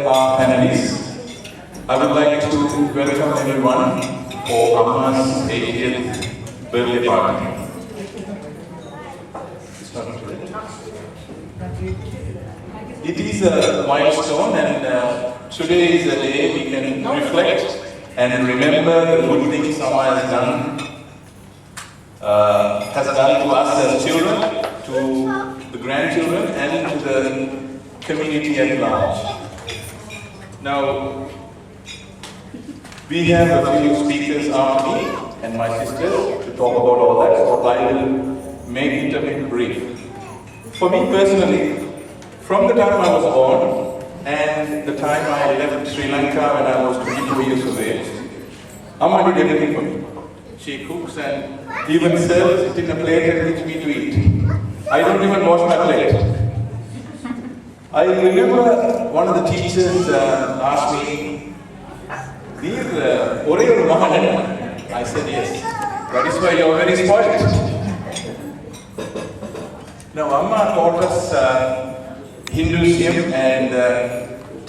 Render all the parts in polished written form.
our panelists. I would like to welcome everyone for Amma's 80th birthday party. It is a milestone, and today is a day we can reflect and remember the good things Amma has done to us as children, to the grandchildren, and to the community at large. Now, we have a few speakers after me and my sisters to talk about all that, so I will make it a bit brief. For me personally, from the time I was born and the time I left Sri Lanka when I was 22 years of age, Amma did everything for me. She cooks and even serves it in a plate and gives me to eat. I don't even wash my plate. I remember one of the teachers asked me, "Dear, Ore Mahan?" I said, "Yes." "That is why you are very spoiled." Now, Amma taught us Hinduism and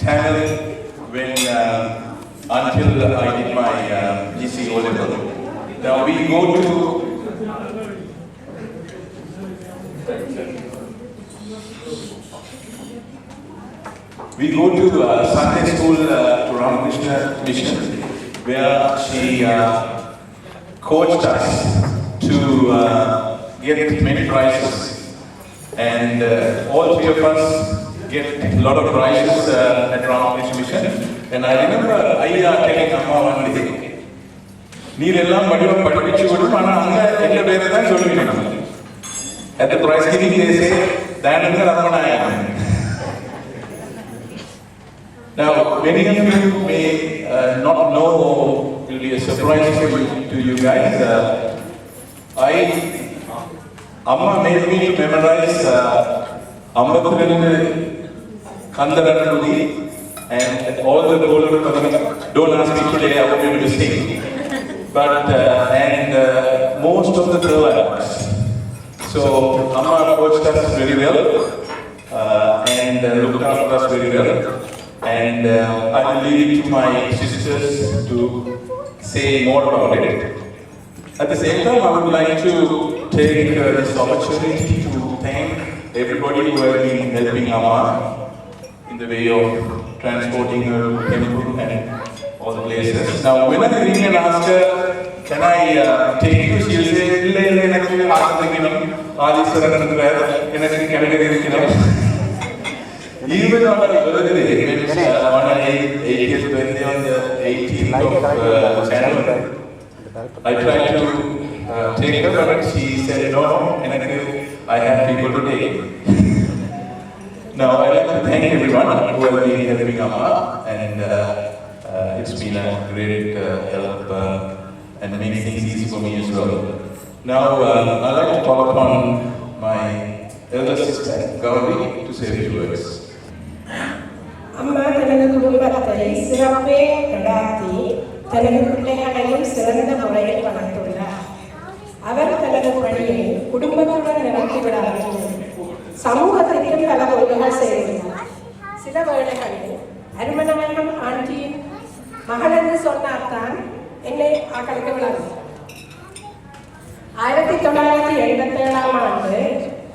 Tamil when until I did my GC O level. Now we go to Sunday school to Ramakrishna Mission, where she coached us to get many prizes. And all three of us get a lot of prizes at Ramakrishna Mission. And I remember Ayya telling Amma one day, "Neerellam Padiyam Padichu Kodum, Anna Anga Ella Bere Than Soluvina." At the prize giving they say, "Dananga Ramanaya." Now, many of you may not know, or will be a surprise to you guys. Amma made me to memorize Ambathuran, Kandaranuli, and all the golden Kadam. Don't ask me today, I won't be able to sing. But, and most of the dialogues. So, Amma coached us very well and looked after us very well. And I will leave it to my sisters to say more about it. At the same time, I would like to take this opportunity to thank everybody who has been helping Amma in the way of transporting her to temple and all the places. Now, when I ring and ask her, "Can I take you?" she will say, even on her birthday, on her 80th birthday on the 18th of January, I tried to take her, but she said no, and I have people to take. Now, I'd like to thank everyone who has been helping Amma, and it's been a great help and many things easy for me as well. Now, I'd like to call upon my elder sister, Gauri, to say a few words. Amma thanadu kudumpathai sirappe nadathi thanadu pillaigalaiyum siranda murayil valathullar. Avar thanadu paniyai kudumbathudan niranthi vidaமல் சமூகத்திற்கும் பல உதவிகள் செய்கிறார். சில வேளைகளில் அருமநாயகம் ஆண்டியின் மகள் என்று சொன்னால்தான் என்னை ஆக்களிக்க விடாது. 1977ஆம் ஆண்டு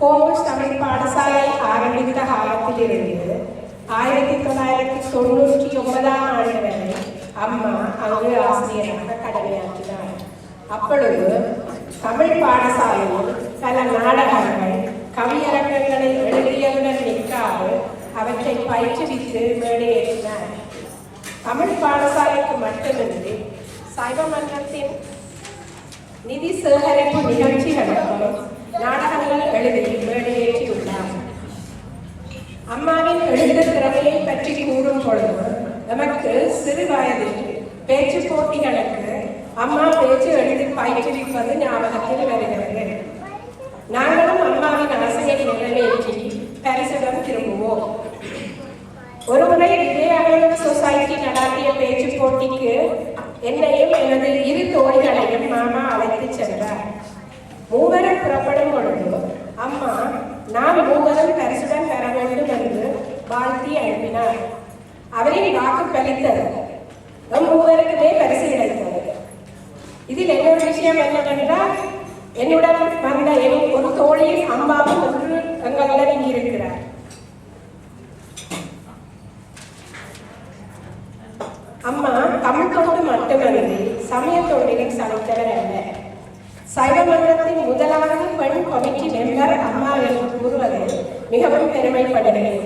கோமஸ் தமிழ் பாடசாலை ஆரம்பித்த காலத்திலிருந்து 1999ஆம் ஆண்டு வரை அம்மா அங்கு ஆசிரியராக கடமையாற்றினார். அப்பொழுது தமிழ் பாடசாலையில் பல நாடகங்கள், கவியரங்கங்களை எழுதியவுடன் நிற்காது அவற்றை பயிற்றுவித்து மேடையேற்றினார். தமிழ் பாடசாலைக்கு மட்டுமின்றி சைவ மன்றத்தின் நிதி சேகரிப்பு நிகழ்ச்சிகளுக்கும் நாடகங்கள் எழுதி மேடையேற்றியுள்ளார். அம்மாவின் எழுத்து திறமையை பற்றி கூறும் பொழுது நமக்கு சிறு வயதில் பேச்சு போட்டிகளுக்கு அம்மா பேச்சு எழுதி பயிற்றுவிப்பது ஞாபகத்தில் வருகிறது. நாங்களும் அம்மாவின் ஆசையை நிறைவேற்றி பரிசுடன் திரும்புவோம். ஒருமுறை விஜயநகர சொசைட்டி நடாத்திய பேச்சு போட்டிக்கு என்னையும் எனது இரு தோழிகளையும் மாமா அழைத்து சென்றார். மூவரும் புறப்படும் பொழுது அம்மா நாம் மூவரும் பரிசுடன் பெற வேண்டும் என்று வாழ்த்தி அனுப்பினார். அவரின் வாக்கு பலித்தது. நம் மூவருக்குமே பரிசு கிடைத்தது. இதில் இன்னொரு விஷயம் என்னவென்றால், என்னுடன் வந்த என் ஒரு தோழியின் அம்மாவும் ஒன்று எங்களுடன் இங்கே இருக்கிறார். அம்மா தமிழ் தொண்டு மட்டுமன்றி சமய தொண்டிலும் சமைத்தவர் அல்ல. சைவ மன்றத்தின் முதலாவது பெண் கமிட்டி மெம்பர் அம்மா என்று கூறுவதில் மிகவும் பெருமைப்படுகிறேன்.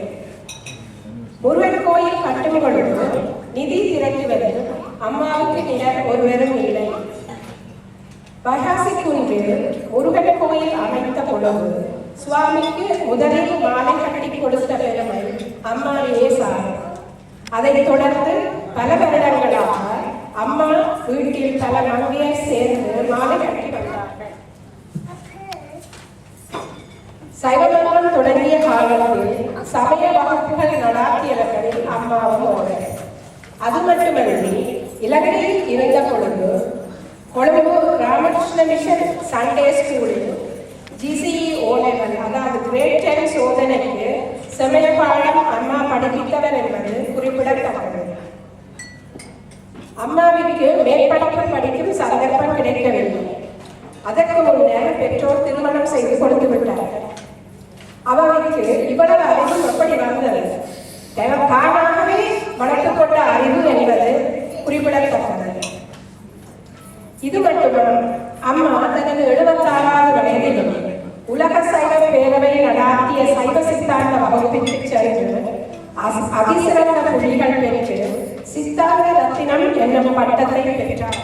முருகன் கோயில் கட்டும் பொழுது நிதி திரட்டுவதில் அம்மாவுக்கு நிகர் ஒருவரும் இல்லை. வைகாசி குன்றில் முருகன் கோயில் அமைத்த பொழுது சுவாமிக்கு முதலில் மாலை கட்டி கொடுத்த பெருமை அம்மாவையே சாரும். அதைத் தொடர்ந்து பல வருடங்களாக அம்மா வீட்டில் பல மங்கையர் சேர்ந்து மாலை கட்டி வந்தார்கள். சைவமன்றம் தொடங்கிய காலத்தில் சமய வகுப்புகள் நடாத்தியவர்களில் அம்மாவும் ஒருவர். அது மட்டுமன்றி இலங்கையில் இருந்த பொழுது கொழும்பு ராமகிருஷ்ண மிஷன் சண்டே ஸ்கூலில் GCE O-level அதாவது கிரேட் 10 சோதனைக்கு சமய பாடம் அம்மா படிப்பித்தவர் என்பது குறிப்பிடத்தக்கது. அம்மாவிற்கு மேற்படிப்பு படிக்கும் சந்தர்ப்பம் கிடைக்கவில்லை. அதற்கு முன்னர் பெற்றோர் திருமணம் செய்து கொடுத்து விட்டார்கள். அவருக்கு இவ்வளவு அறிவு எப்படி வந்தது? தானாகவே வளர்த்துக்கொண்ட அறிவு என்பது குறிப்பிடத்தக்கது. இது மட்டுமா, அம்மா தனது 76வது வயதிலும் உலக சைவ பேரவை நடாத்திய சைவ சித்தாந்த வகுப்பிற்கு சென்று அதிசிறந்த புள்ளிகள் பெற்று சித்தாந்த ரத்தினம் என்னும் பட்டத்தை பெற்றார்.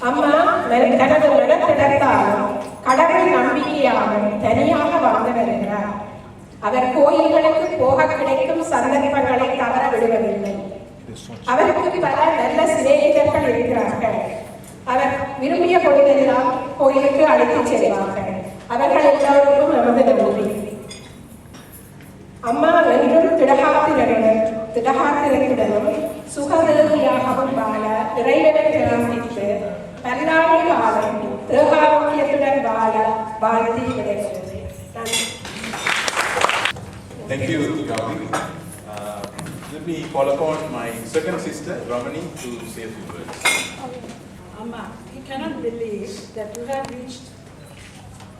அம்மா தனது மனத்திடத்தாலும் கடவுள் நம்பிக்கையாலும் தனியாக வாழ்ந்து வருகிறார். அவர் கோயில்களுக்கு போக கிடைக்கும் சந்தர்ப்பங்களை தவற விடுவதில்லை. அவருக்கு பல நல்ல சிநேகிதர்கள் இருக்கிறார்கள். அவர் விரும்பிய பொழுதெல்லாம் கோயிலுக்கு அழைத்துச் செல்வார்கள். அவர்கள் எல்லோருக்கும் நமது நன்றி. அம்மா என்றும் திடகாத்திரத்துடனும் சுகதேவியாகவும் வாழ இறைவனை பிரார்த்தித்து பல்லாண்டு காலம் தேகாரோக்கியத்துடன் வாழ வாழ்த்தி விடைபெறுகிறேன். நன்றி. Thank you, Gauri. Let me call upon my second sister, Ramani, to say a few words. Amma, we cannot believe that you have reached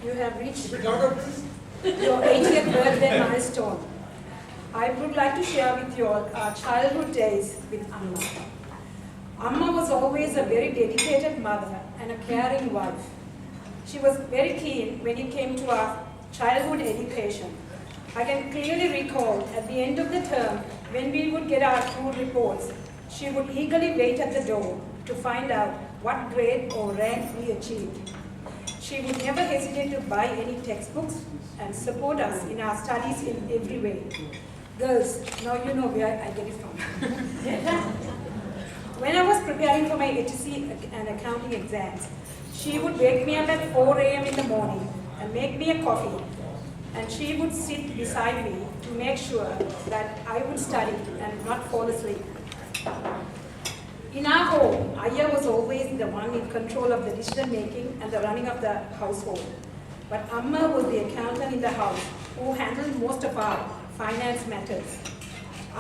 your 80th birthday milestone. I would like to share with you all our childhood days with Amma. Amma was always a very dedicated mother and a caring wife. She was very keen when it came to our childhood education. I can clearly recall at the end of the term, when we would get our school reports, she would eagerly wait at the door to find out what grade or rank we achieved. She would never hesitate to buy any textbooks and support us in our studies in every way. Girls, now you know where I get it from. When I was preparing for my HSC and accounting exams, she would wake me up at 4 a.m. in the morning and make me a coffee. And she would sit beside me to make sure that I would study and not fall asleep. In our home, Ayya was always the one in control of the decision making and the running of the household. But Amma was the accountant in the house who handled most of our finance matters.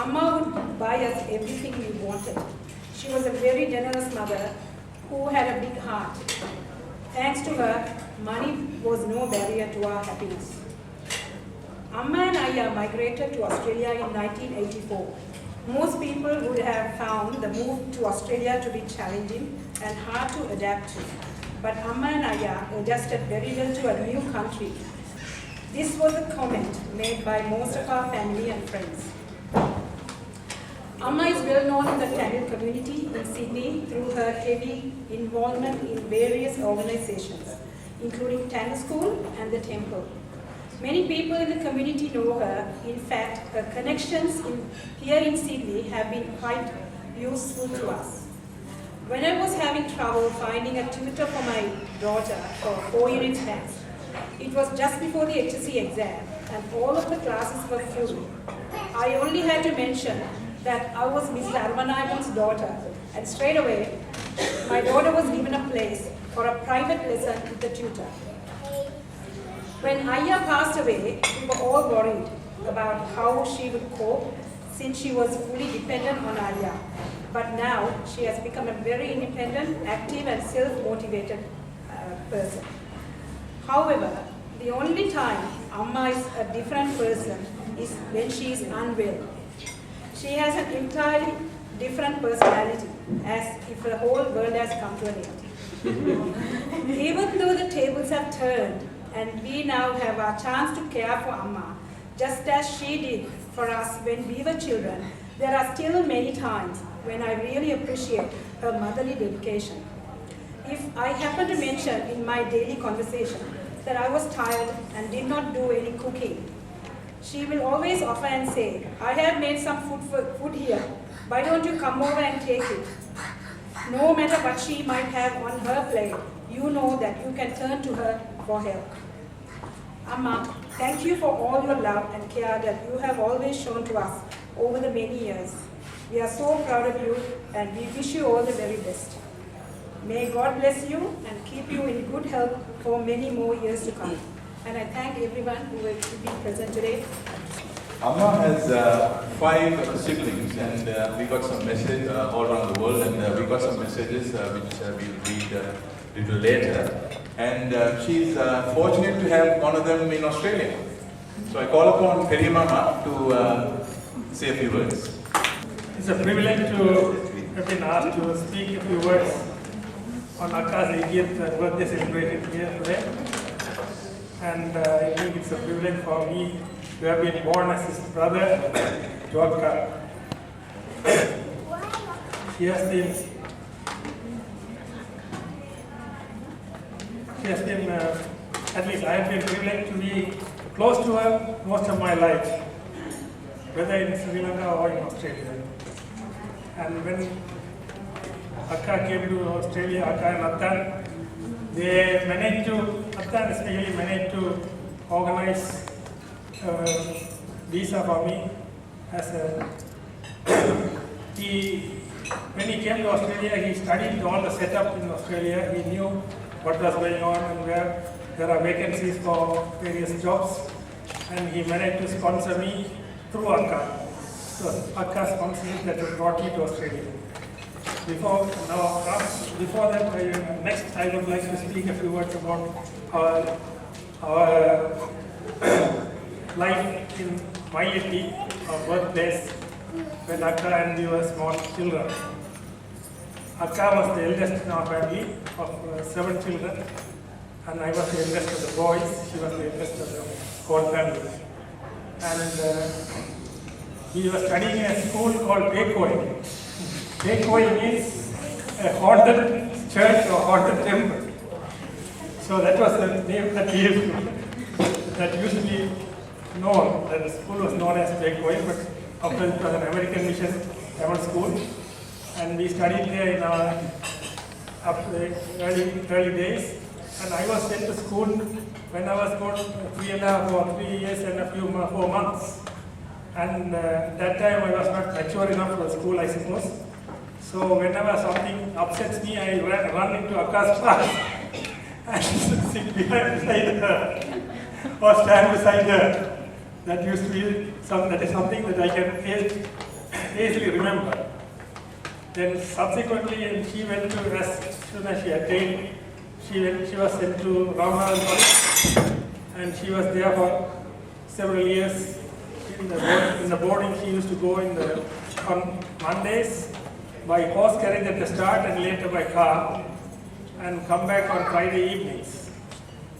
Amma would buy us everything we wanted. She was a very generous mother who had a big heart. Thanks to her, money was no barrier to our happiness. Amma and Ayya migrated to Australia in 1984. Most people would have found the move to Australia to be challenging and hard to adapt to. But Amma and Ayya adjusted very well to a new country. This was a comment made by most of our family and friends. Amma is well known in the Tamil community in Sydney through her heavy involvement in various organizations, including Tamil School and the Temple. Many people in the community know her. In fact, her connections here in Sydney have been quite useful to us. When I was having trouble finding a tutor for my daughter for 4 units maths, it was just before the HSC exam and all of the classes were full. I only had to mention that I was Mrs. Arumainayagam's daughter, and straight away, my daughter was given a place for a private lesson with the tutor. When Aya passed away, we were all worried about how she would cope since she was fully dependent on Aya. But now she has become a very independent, active and self-motivated person. However, the only time Amma is a different person is when she is unwell. She has an entirely different personality, as if the whole world has come to an end. Even though the tables have turned and we now have our chance to care for Amma, just as she did for us when we were children, there are still many times when I really appreciate her motherly dedication. If I happen to mention in my daily conversation that I was tired and did not do any cooking, she will always offer and say, I have made some food here, why don't you come over and take it? No matter what she might have on her plate, you know that you can turn to her for help. Amma, thank you for all your love and care that you have always shown to us over the many years. We are so proud of you and we wish you all the very best. May God bless you and keep you in good health for many more years to come. And I thank everyone who will be present today. Amma has 5 siblings, and we got some messages all around the world, and we got some messages which we'll read a little later. And she's fortunate to have one of them in Australia. So I call upon Peri Mama to say a few words. It's a privilege to have been asked to speak a few words on Akka's 80th birthday celebration here today. And I think it's a privilege for me to have been born as his brother to Akka. She has been, at least I have been privileged to be close to her most of my life, whether in Sri Lanka or in Australia. And when Akka came to Australia, Akka and Attan, they managed to, Attan especially managed to organize visa for me as a, when he came to Australia, he studied all the setup in Australia. He knew what was going on and where there are vacancies for various jobs, and he managed to sponsor me through Akka. So Akka sponsored that brought me to Australia. Before that, next I would like to speak a few words about our life in Maileti, our birthplace, when Akka and we were small children. Akka was the eldest in our family of 7 children, and I was the eldest of the boys. She was the eldest of the whole family. And we were studying in a school called Tekoi. Tekoi means a haunted church or haunted temple. So that was the name that we used to be known. That the school was known as Tekoi, but after it was an American mission Tamil school. And we studied there in our up the early days. And I was sent to school when I was about 3.5 or 3 years and a few 4 months. And that time I was not mature enough for school, I suppose. So whenever something upsets me, I run into Akka's class and sit beside her or stand beside her. That used to be that is something that I can easily remember. Then subsequently, she went to, as soon as she attained, she was sent to Ramadan College, and she was there for several years. In the boarding, she used to go on Mondays by horse carriage at the start and later by car, and come back on Friday evenings.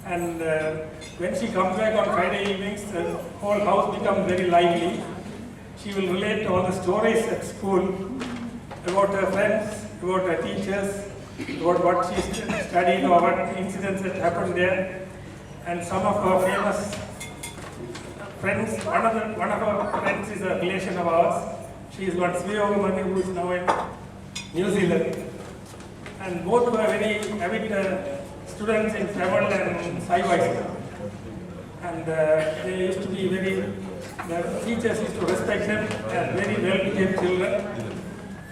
And when she comes back on Friday evenings, the whole house becomes very lively. She will relate all the stories at school about her friends, about her teachers, about what she studied or what incidents that happened there. And some of her famous friends, one of our friends is a relation of ours. She is Pathmavathy Arumainayagam, who is now in New Zealand. And both were very avid students in Tamil and Saivaism. And they used to be the teachers used to respect them as very well-behaved children.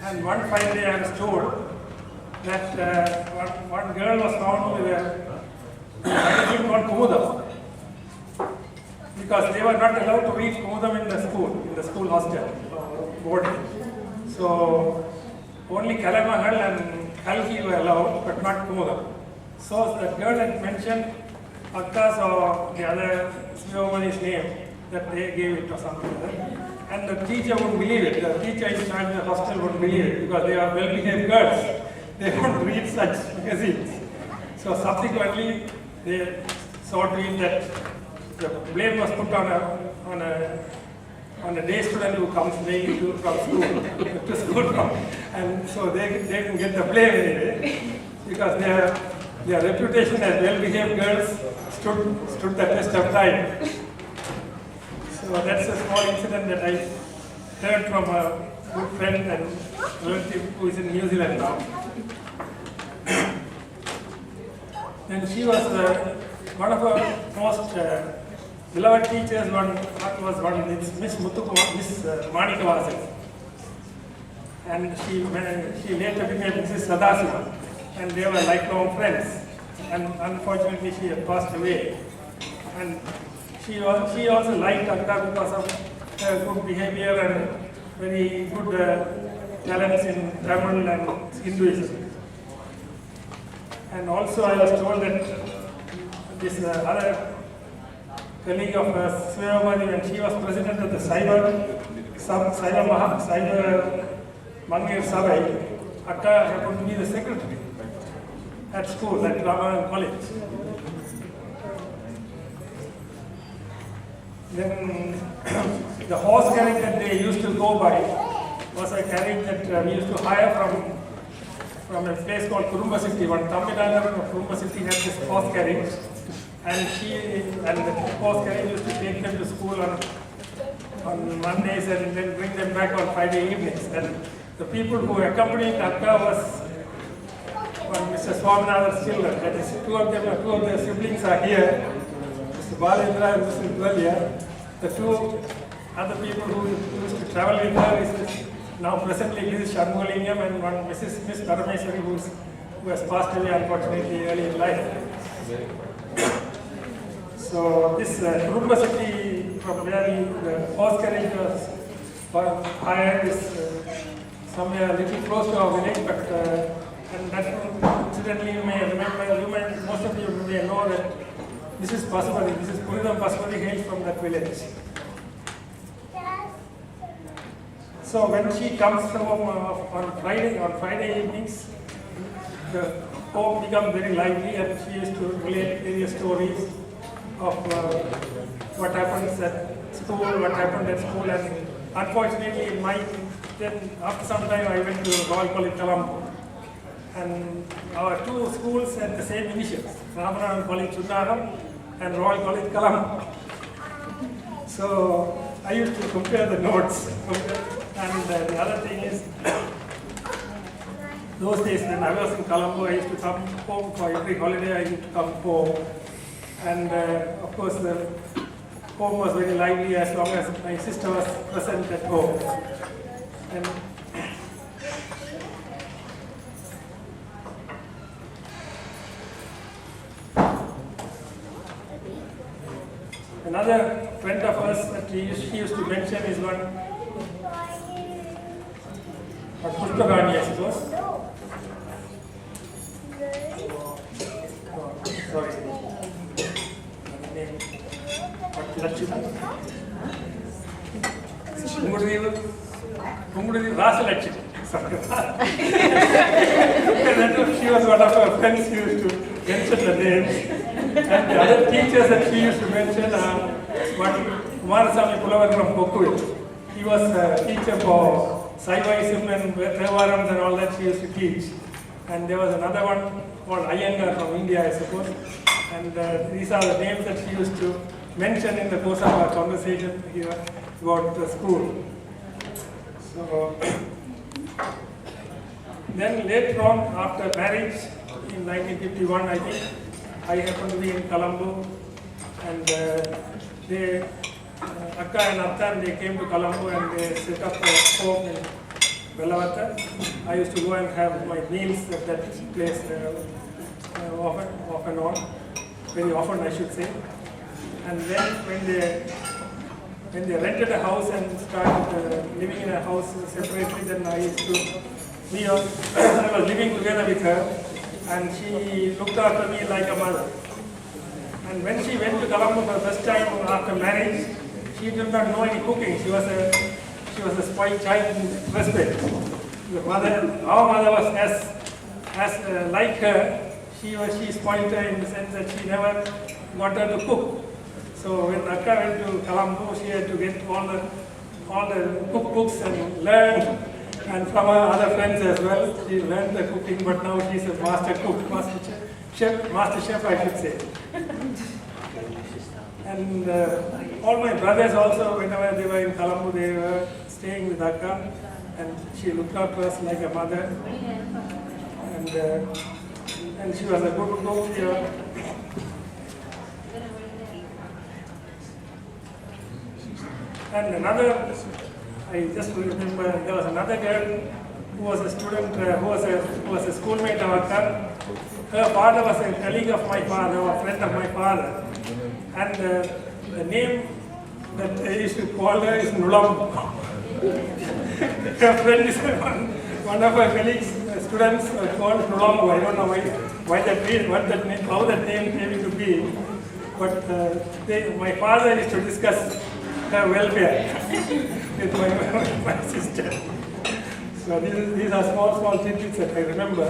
And one fine day I was told that one girl was found with a magazine called Kumudam. because they were not allowed to read Kumudam in the school hostel, boarding. So only Kalamahal and Kalki were allowed, but not Kumudam. So the girl had mentioned Akka's or the other Sviyomani's name, that they gave it or something like that. And the teacher wouldn't believe it. The teacher in charge of the hostel wouldn't believe it because they are well-behaved girls. They don't read such magazines. So subsequently, they saw to it that the blame was put on a day student who comes daily from school, and so they can get the blame anyway because their reputation as well-behaved girls stood the test of time. So that's a small incident that I heard from a good friend and relative who is in New Zealand now. And she was one of her most beloved teachers. Was Miss Muthukumar, Miss Manikavasan, and she later became Mrs. Sadasiva, and they were lifelong friends. And unfortunately, she had passed away. And she also liked Akka because of her good behavior and very good talents in Tamil and Hinduism. And also I was told that this other colleague of Sviyomani, when she was president of the Cyber Mangir Savai, Akka happened to be the secretary at school, at Rama College. Then the horse carriage that they used to go by was a carriage that we used to hire from a place called Kurumba City. One Tamil Nadu of Kurumba City had this horse carriage, and the horse carriage used to take them to school on Mondays and then bring them back on Friday evenings. And the people who accompanied Akka was Mr. Swaminathan's children. That is, two of their siblings are here. Mr. Balendra and Mr. Dwalia. The two other people who used to travel with her is now presently Mrs. Shanmughalingam and one Miss Parameswari who has passed away unfortunately early in life. So this Kurumba City from where the horse carriage was hired is somewhere a little close to our village, but and that incidentally you may remember, most of you may know that Mrs. Puridam Pasupati hails from that village. So when she comes home on Friday evenings, the home becomes very lively and she used to relate various stories of what happens at school, and unfortunately then after some time I went to Royal College Colombo, and our two schools had the same initials, Ramanaram College Chunnagam and Royal College Colombo. So I used to compare the notes, and the other thing is, those days when I was in Colombo, I used to come home for every holiday. I used to come home, and of course the home was very lively as long as my sister was present at home. And another friend of ours that she used to mention is one Pushpagani, I suppose. Sorry. Name. Rasalakshmi. She was one of her friends who used to mention the names. And the other teachers that she used to mention are one Kumarasamy Pulavar from Kokkuil. He was a teacher for Saivaism and Thevarams and all that she used to teach. And there was another one called Iyengar from India, I suppose. And these are the names that she used to mention in the course of our conversation here about the school. So then later on, after marriage in 1951, I think, I happened to be in Colombo, and Akka and Attan, they came to Colombo and they set up a home in Bellavata. I used to go and have my meals at that place off and on, very often I should say. And then when they rented a house and started living in a house separately, then I was living together with her, and she looked after me like a mother. And when she went to Colombo for the first time after marriage, she did not know any cooking. She was a spoiled child in respect. Our mother was as like her. She spoiled her in the sense that she never got her to cook. So when Akka went to Colombo, she had to get all the cookbooks and learn, and from her other friends as well. She learned the cooking, but now she's a master cook, master chef, I should say. And all my brothers also, whenever they were in Colombo, they were staying with Akka, and she looked after us like a mother. And she was a good cook here. And I just remember there was another girl who was a student, who was a schoolmate of Akka. Her father was a colleague of my father, or a friend of my father. And the name that they used to call her is Nulam. Her friend is one of her colleagues, students called Nulam. I don't know how that name came into being. But my father used to discuss her welfare with my sister. So these are small tidbits that I remember.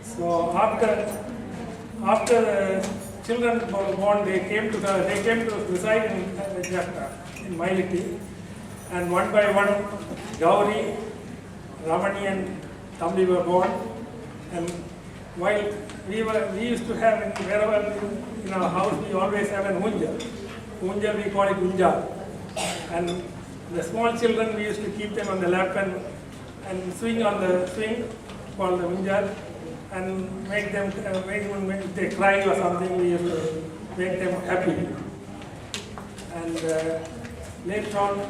So after the children were born, they came to reside in Jaffna, in Mailiti, and one by one, Gauri, Ramani, and Thambi were born. And while we used to have wherever in our house, we always have an unja. Unja, we call it unja. And the small children, we used to keep them on the lap and swing on the swing called the unja, and make them, when they cry or something, we used to make them happy. And later on,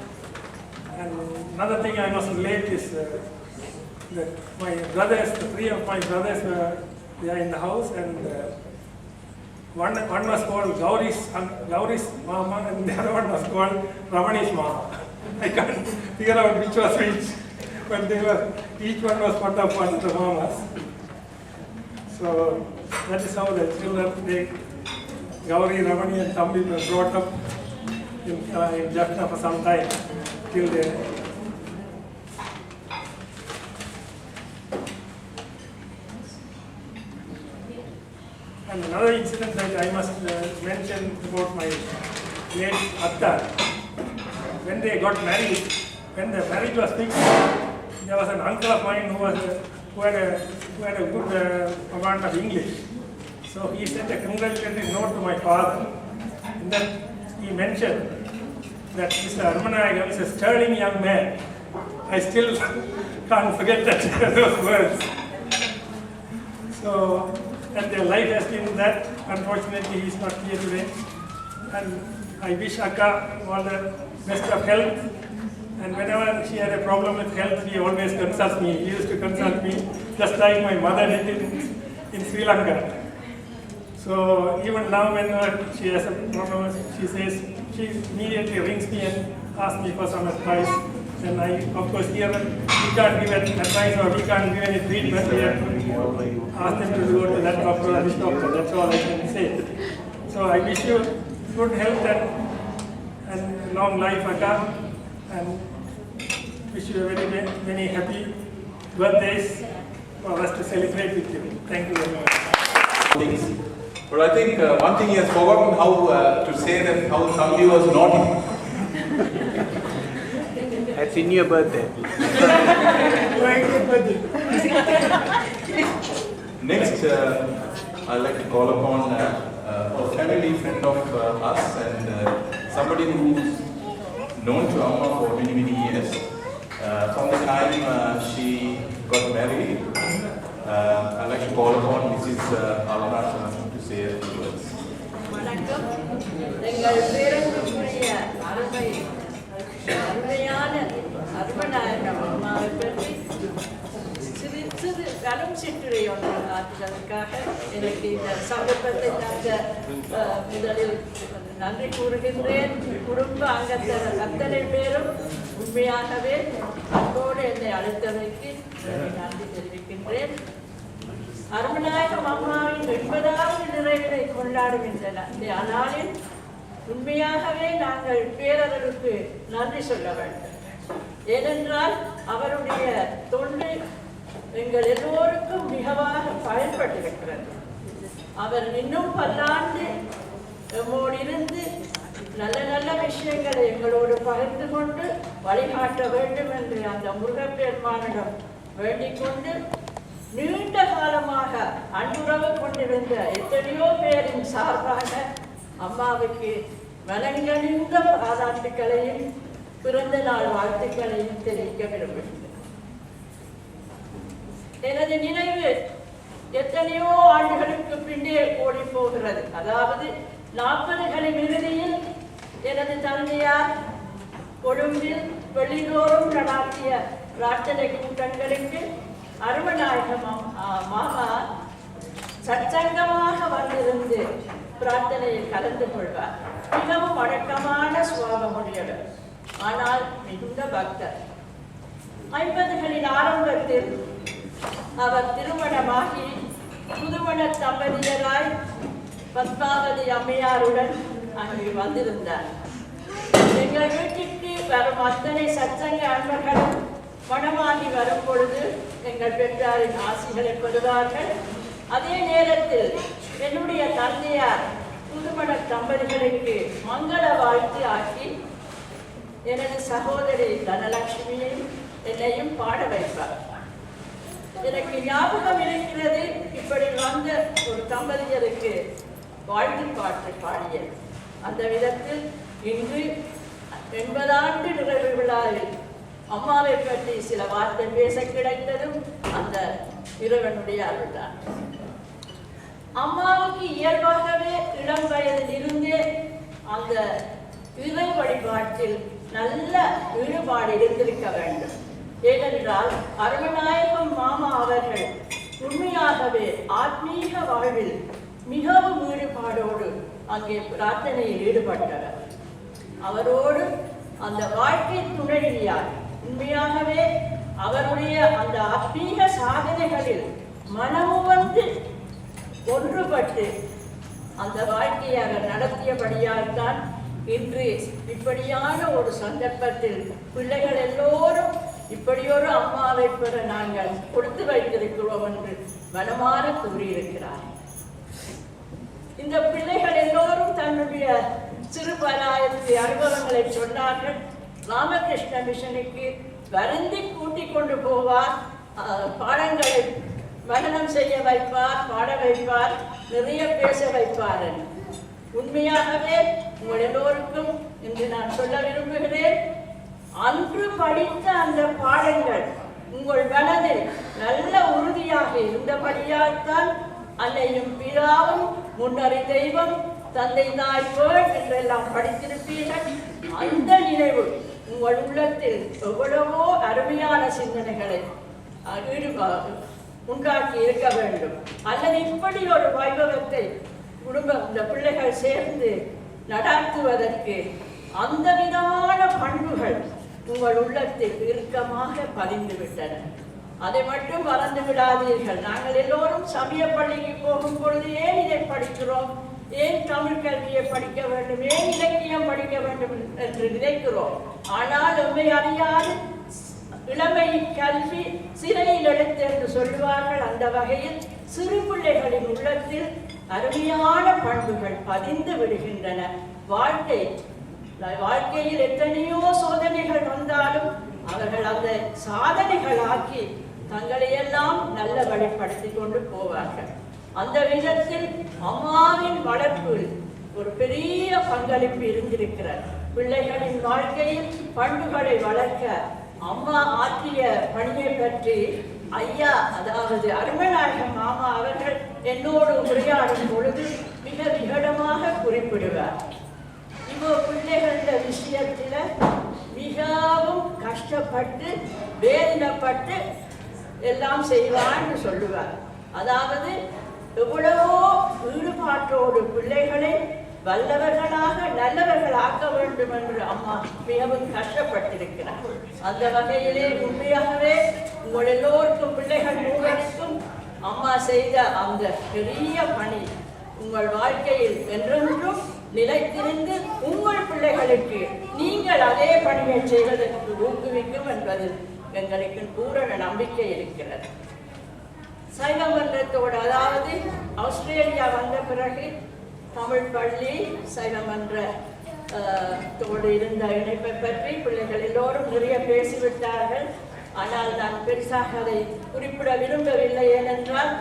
and another thing I must relate is that my brothers, the three of my brothers they are in the house, and one was called Gauri's mama, and the other one was called Ramani's mama. I can't figure out which was which, but each one was part of one of the mamas. So that is how the children, Gauri, Ramani, and Thambi were brought up in Jaffna for some time till they. And another incident that I must mention about my late Atta. When they got married, when the marriage was fixed, there was an uncle of mine who had a good command of English. So he sent a congratulatory note to my father. And then he mentioned that Mr. Arumainayagam is a sterling young man. I still can't forget those words. So, and their life has been that. Unfortunately, he is not here today. And I wish Akka all the best of health. And whenever she had a problem with health, he always consults me. He used to consult me, just like my mother did in Sri Lanka. So even now, when she has a problem, she immediately rings me and asks me for some advice. And I, of course, here we can't give any advice or we can't give any treatment. We have to ask them to go to that doctor or this doctor. That's all I can say. So I wish you good health and long life, Akka, and wish you very many happy birthdays for us to celebrate with you. Thank you very much. But I think one thing he has forgotten how to say that how Thambi was naughty. That's in your birthday. Next, I'd like to call upon a family friend of us and somebody who's known to Amma for many, many years. From the time she got married, I'd like to call upon Mrs. Arumainayagam to say a few words. அருமையான அருமநாயகம் அம்மாவை பற்றி சிறு சிறு கரும் சிற்றுரை ஒன்று ஆற்றுவதற்காக எனக்கு இந்த சந்தர்ப்பத்தை முதலில் நன்றி கூறுகின்றேன். குடும்ப அங்கத்தர் அத்தனை பேரும் உண்மையாகவே அன்போடு என்னை அழைத்தமைக்கு நன்றி தெரிவிக்கின்றேன். அருமநாயகம் அம்மாவின் 80வது நிறைவினை கொண்டாடும் இந்த நாளில் உண்மையாகவே நாங்கள் பேரவருக்கு நன்றி சொல்ல வேண்டும். ஏனென்றால் அவருடைய தொண்டு எங்கள் எல்லோருக்கும் மிகவாக பயன்பட்டிருக்கிறது. அவர் இன்னும் பல்லாண்டு நம்மோடு இருந்து நல்ல நல்ல விஷயங்களை எங்களோடு பகிர்ந்து கொண்டு வழிகாட்ட வேண்டும் என்று அந்த முருகப்பெருமானிடம் வேண்டிக் கொண்டு நீண்ட காலமாக அன்புறவு கொண்டிருந்த எத்தனையோ பேரின் சார்பாக அம்மாவுக்கு மனங்கணிந்த பாராட்டுக்களையும் பிறந்த நாள் வாழ்த்துக்களையும் தெரிவிக்க விரும்புகிறேன். எனது நினைவு எத்தனையோ ஆண்டுகளுக்கு பின்னே ஓடி போகிறது. அதாவது 40களின் இறுதியில் எனது தந்தையார் கொழும்பில் வெளிதோறும் நடாத்திய பிரார்த்தனை கூட்டங்களுக்கு அருமநாயகம் மாமா சச்சங்கமாக வந்திருந்து பிரார்த்தனையில் கலந்து கொள்வார். மிகவும் வழக்கமான சுவாபமுடையவர், ஆனால் மிகுந்த பக்தர். 50களின் ஆரம்பத்தில் அவர் திருமணமாகி புதுமண தம்பதியராய் பத்மாவதி அம்மையாருடன் அங்கு வந்திருந்தார். எங்கள் வீட்டிற்கு வரும் அத்தனை சச்சங்க அன்பர்களும் மணமாகி வரும் பொழுது எங்கள் பெற்றாரின் ஆசிகளை பெறுவார்கள். அதே நேரத்தில் என்னுடைய தந்தையார் புதுமண தம்பதிகளுக்கு மங்கள வாழ்த்து ஆக்கி எனது சகோதரி தனலட்சுமியையும் என்னையும் பாட வைப்பார். எனக்கு ஞாபகம் இருக்கிறது, இப்படி வந்த ஒரு தம்பதியருக்கு வாழ்த்து பாட்டு பாடியது. அந்த விதத்தில் இன்று 80 ஆண்டு நிறைவு விழாவில் அம்மாவை பற்றி சில வார்த்தை பேச கிடைத்ததும் அந்த இறைவனுடைய அருள்தான். அம்மாவுக்கு இயல்பாகவே இளம் வயதில் இருந்தே அந்த இறை வழிபாட்டில் நல்ல ஈடுபாடு இருந்திருக்க வேண்டும். ஏனென்றால் அருமநாயகம் மாமா அவர்கள் உண்மையாகவே ஆத்மீக வாழ்வில் மிகவும் ஈடுபாடோடு அங்கே பிரார்த்தனையில் ஈடுபட்டவர். அவரோடு அந்த வாழ்க்கை துணைவியார் உண்மையாகவே அவருடைய அந்த ஆத்மீக சாதனைகளில் மனமுவந்து ஒன்றுபட்டு அந்த வாழ்க்கையை அவர் நடத்தியபடியால் தான் இன்று இப்படியான ஒரு சந்தர்ப்பத்தில் பிள்ளைகள் எல்லோரும் இப்படியொரு அம்மாவை பெற நாங்கள் கொடுத்து வைத்திருக்கிறோம் என்று மனமாற கூறியிருக்கிறார். இந்த பிள்ளைகள் எல்லோரும் தன்னுடைய சிறுபராயத்து அனுபவங்களை சொன்னார்கள். ராமகிருஷ்ண மிஷனுக்கு வருந்தி கூட்டிக் கொண்டு போவார், பாடங்களை மனனம் செய்ய வைப்பார், பாட வைப்பார், நிறைய பேச வைப்பார். உண்மையாகவே உங்கள் எல்லோருக்கும் இன்று நான் சொல்ல விரும்புகிறேன், அன்று படித்த அந்த பாடங்கள் உங்கள் மனதில் நல்ல உறுதியாக இருந்தபடியால் தான் அன்னையும் பிதாவும் முன்னறி தெய்வம் தந்தை தாய் பேர் என்றெல்லாம் படித்திருப்பீர்கள். அந்த நினைவு உங்கள் உள்ளத்தில் எவ்வளவோ அருமையான சிந்தனைகளை உண்டாக்கி இருக்க வேண்டும். அல்லது இப்படி ஒரு வைபவத்தை குடும்பம் இந்த பிள்ளைகள் சேர்ந்து நடாத்துவதற்கு அந்த விதமான பண்புகள் உங்கள் உள்ளத்தில் இறுக்கமாக பதிந்து விட்டன. அதை மட்டும் மறந்து விடாதீர்கள். நாங்கள் எல்லோரும் சமய பள்ளிக்கு போகும் பொழுது ஏன் இதை படிக்கிறோம், ஏன் தமிழ் கல்வியை படிக்க வேண்டும், ஏன் இலக்கியம் படிக்க வேண்டும் என்று நினைக்கிறோம். ஆனால் உண்மை அறியாது இளமை கல்வி சிறையில் எடுத்து என்று சொல்லுவார்கள். அந்த வகையில் சிறு பிள்ளைகளின் உள்ளத்தில் அருமையான பண்புகள் பதிந்து விடுகின்றன. வாழ்க்கையில் எத்தனையோ சோதனைகள் வந்தாலும் அவர்கள் அந்த சாதனைகள் ஆக்கி தங்களை எல்லாம் நல்ல வழிப்படுத்தி கொண்டு போவார்கள். அந்த விதத்தில் அம்மாவின் வளர்ப்பில் ஒரு பெரிய பங்களிப்பு இருந்திருக்கிறார். பிள்ளைகளின் வாழ்க்கையில் பண்புகளை வளர்க்க அம்மா ஆற்றிய பணியை பற்றி ஐயா, அதாவது அருமநாயகம் மாமா அவர்கள் என்னோடு உரையாடும் பொழுது மிக விகடமாக குறிப்பிடுவார். இவோ பிள்ளைகள விஷயத்தில் மிகவும் கஷ்டப்பட்டு வேதனைப்பட்டு எல்லாம் செய்வான்னு சொல்லுவார். அதாவது எவ்வளவோ ஈடுபாட்டோடு பிள்ளைகளை வல்லவர்களாக நல்லவர்களாக்க வேண்டும் என்று அம்மா மிகவும் கஷ்டப்பட்டிருக்கிறார். அந்த வகையிலே உண்மையாகவே உங்கள் எல்லோருக்கும் பிள்ளைகள் மூவருக்கும் அம்மா செய்த அந்த பெரிய பணி உங்கள் வாழ்க்கையில் என்றென்றும் நிலைத்திருந்து உங்கள் பிள்ளைகளுக்கு நீங்கள் அதே பணியை செய்வதற்கு ஊக்குவிக்கும் என்பதில் எங்களுக்கு பூரண நம்பிக்கை இருக்கிறது. சைவ மன்றத்தோடு, அதாவது ஆஸ்திரேலியா வந்த பிறகு தமிழ் பள்ளி சைவ மன்றத்தோடு இருந்த இணைப்பை பற்றி பிள்ளைகள் எல்லோரும் நிறைய பேசிவிட்டார்கள். ஆனால் நான் பெருசாக அதை குறிப்பிட விரும்பவில்லை. ஏனென்றால்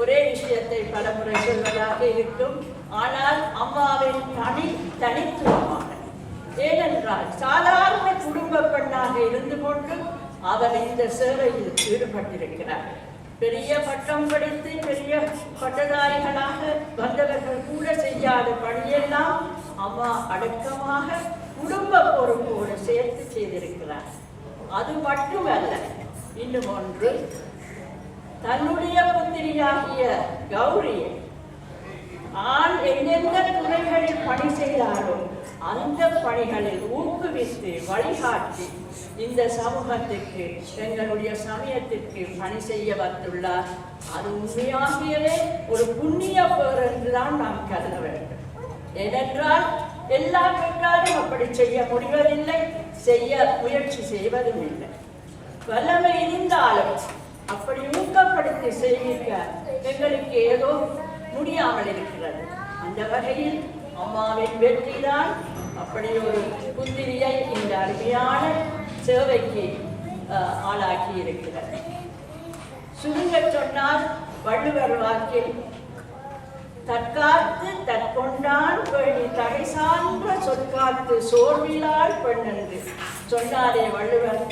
ஒரே விஷயத்தை பலமுறை சொல்வதாக இருக்கும். ஆனால் அம்மாவின் தனித்துவமாக, ஏனென்றால் சாதாரண குடும்ப பெண்ணாக இருந்து கொண்டு அவர் இந்த சேவையில் ஈடுபட்டிருக்கிறார். பெரிய பட்டம் படித்து பெரிய பட்டதாரிகளாக வந்தவர்கள் கூட செய்யாத பணியெல்லாம் அம்மா அடக்கமாக குடும்ப பொறுப்போடு சேர்த்து செய்திருக்கிறார். அது மட்டுமல்ல, இன்னும் ஒன்று, தன்னுடைய புத்திரியாகிய கௌரியை ஆண் எந்தெந்த துறைகளில் பணி செய்தாரோ அந்த பணிகளில் ஊக்குவித்து வழிகாட்டி இந்த சமூகத்திற்கு, எங்களுடைய சமயத்திற்கு பணி செய்ய வந்துள்ளார். அது உண்மையாகியவே ஒரு புண்ணிய பேர் என்றுதான் நாம் கருத வேண்டும். ஏனென்றால் எல்லா பெற்றாலும் அப்படி செய்ய முடிவதில்லை, செய்ய முயற்சி செய்வதும் இல்லை. வல்லமை இருந்தாலும் அப்படி ஊக்கப்படுத்தி செய்விக்க எங்களுக்கு ஏதோ முடியாமல் இருக்கிறது. அந்த வகையில் அம்மாவின் வெற்றிதான் அப்படி ஒரு புத்திரியை இந்த அருமையான சேவைக்கு ஆளாக்கி இருக்கிறது. சுருங்க சொன்னால் வள்ளுவர் வாக்கில் தற்காத்து தற்கொண்டான் பேணி தகை சான்ற சொற்காத்து சோர்விலால் பெண் என்று சொன்னாரே வள்ளுவர்.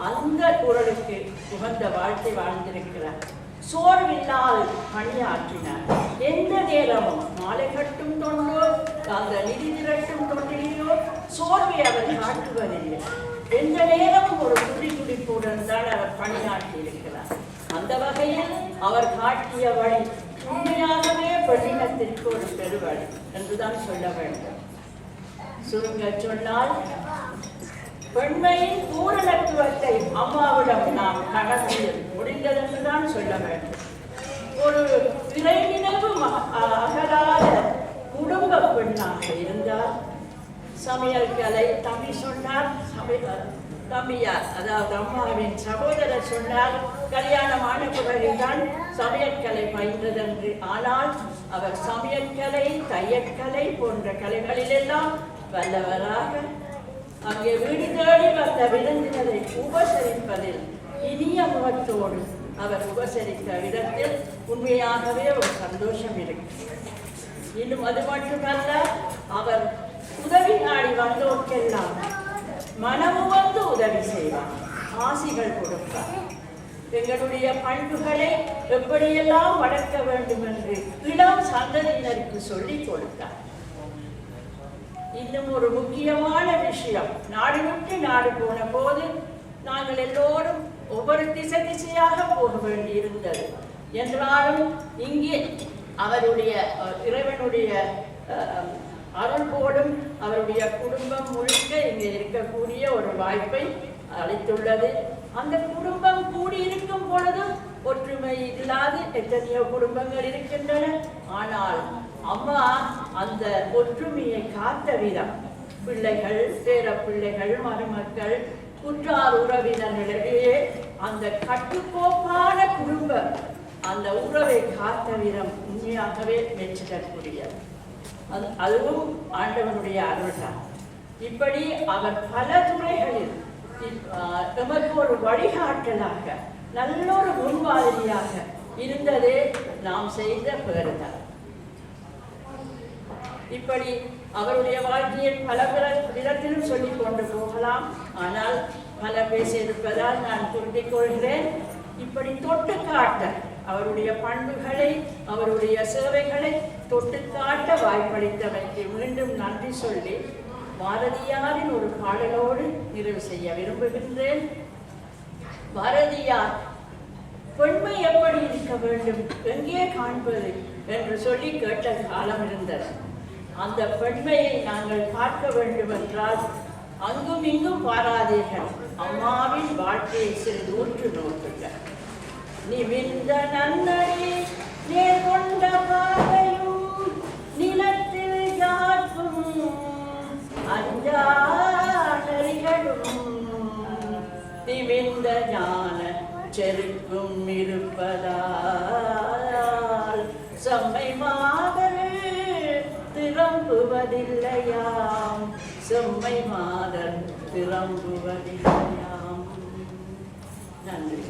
அந்த குரலுக்கு உகந்த வாழ்க்கை வாழ்ந்திருக்கிறார். சோர்வில்லால் பணியாற்றினார். எந்த நேரமும் மாலை கட்டும் தொண்டோ அந்த நிதி திரட்டும் தொண்டிலோ சோர்வை அவர் காட்டுவதில்லை. எந்த நேரமும் ஒரு துடிப்புடன் தான் அவர் பணியாற்றி இருக்கிறார். அந்த வகையில் அவர் காட்டிய வழி உண்மையாகவே பெண்ணினத்திற்கு ஒரு பெருவழி என்றுதான் சொல்ல வேண்டும். சுருங்க சொன்னால் பெண்மையின் பூரணத்துவத்தை அம்மாவிடம் நாம் கடந்து முடிந்ததென்றுதான் சொல்ல வேண்டும். ஒரு விரைவினவு அகலாத குடும்ப பெண்ணாக இருந்தால் சமையல் கலை, தம்பி சொன்னார் தம்பியார், அதாவது அம்மாவின் சகோதரர் சொன்னார் கல்யாணமான பிறகுதான் சமையல் கலை பயின்றதென்று. ஆனால் அவர் சமையல் கலை, தையற்கலை போன்ற கலைகளிலெல்லாம் வல்லவராக அங்கே வீடு தேடி வந்த விருந்தினரை உபசரிப்பதில் இனிய முகத்தோடு அவர் உபசரித்த விதத்தில் உண்மையாகவே ஒரு சந்தோஷம் இருக்கு. இன்னும் அது மட்டுமல்ல, அவர் உதவி நாடி வந்தோர்க்கெல்லாம் மனமு வந்து உதவி செய்வார், ஆசிகள் கொடுப்பார். எங்களுடைய பண்புகளை எப்படியெல்லாம் வளர்க்க வேண்டும் என்று இளம் சந்ததியினருக்கு சொல்லிக் கொடுத்தார். இன்னும் ஒரு முக்கியமான விஷயம், நாடு விட்டு நாடு போன போது நாங்கள் எல்லோரும் ஒவ்வொரு திசையாக போக வேண்டியிருந்தது. என்றாலும் இங்கே அவருடைய இறைவனுடைய அருள்போடும் அவருடைய குடும்பம் முழுக்க இங்கே இருக்கக்கூடிய ஒரு வாய்ப்பை அளித்துள்ளது. அந்த குடும்பம் கூடியிருக்கும் பொழுது ஒற்றுமை இல்லாது எத்தனையோ குடும்பங்கள் இருக்கின்றன. ஆனால் அம்மா அந்த ஒற்றுமையை காத்த விதம், பிள்ளைகள், பேர பிள்ளைகள், மருமக்கள், உற்றார் உறவினர்களிடையே அந்த கட்டுக்கோப்பான குடும்பம் அந்த உறவை காத்த விதம் உண்மையாகவே மெச்சிடக்கூடியது. அதுவும் ஆண்டவனுடைய அருள்தான். இப்படி அவர் பல துறைகளில் எமக்கு ஒரு வழிகாட்டலாக, நல்லொரு முன்மாதிரியாக இருந்ததே நாம் செய்த பேறுதான். இப்படி அவருடைய வாழ்க்கையில் பல விதத்திலும் சொல்லிக் கொண்டு போகலாம். ஆனால் பல பேசியிருப்பதால் நான் குறிப்பிட்டுக் கொள்கிறேன். இப்படி தொட்டு காட்ட அவருடைய பண்புகளை, அவருடைய சேவைகளை தொட்டு காட்ட வாய்ப்பளித்தமைக்கு மீண்டும் நன்றி சொல்லி பாரதியாரின் ஒரு பாடலோடு நிறைவு செய்ய விரும்புகின்றேன். பாரதியார் பெண்மை எப்படி இருக்க வேண்டும், எங்கே காண்பது என்று சொல்லி கேட்ட காலம் இருந்தது. அந்த பெண்மையை நாங்கள் பார்க்க வேண்டும் என்றால் அங்கும் இங்கும் பாராதீர்கள், அம்மாவின் வாழ்க்கையை சிறிது ஊற்று நோக்குங்கள். நிமிர்ந்த நன்னடி நேர் கொண்ட பார்வையும் நிலத்தில் யாற்றும் அஞ்சா நெறிகளும் நிமிர்ந்த ஞான செருக்கும் இருப்பதால் செம்மை மாதர் திரும்புவதில்லையாம், செம்மை மாதர் திரும்புவதில்லையாம். நன்றி.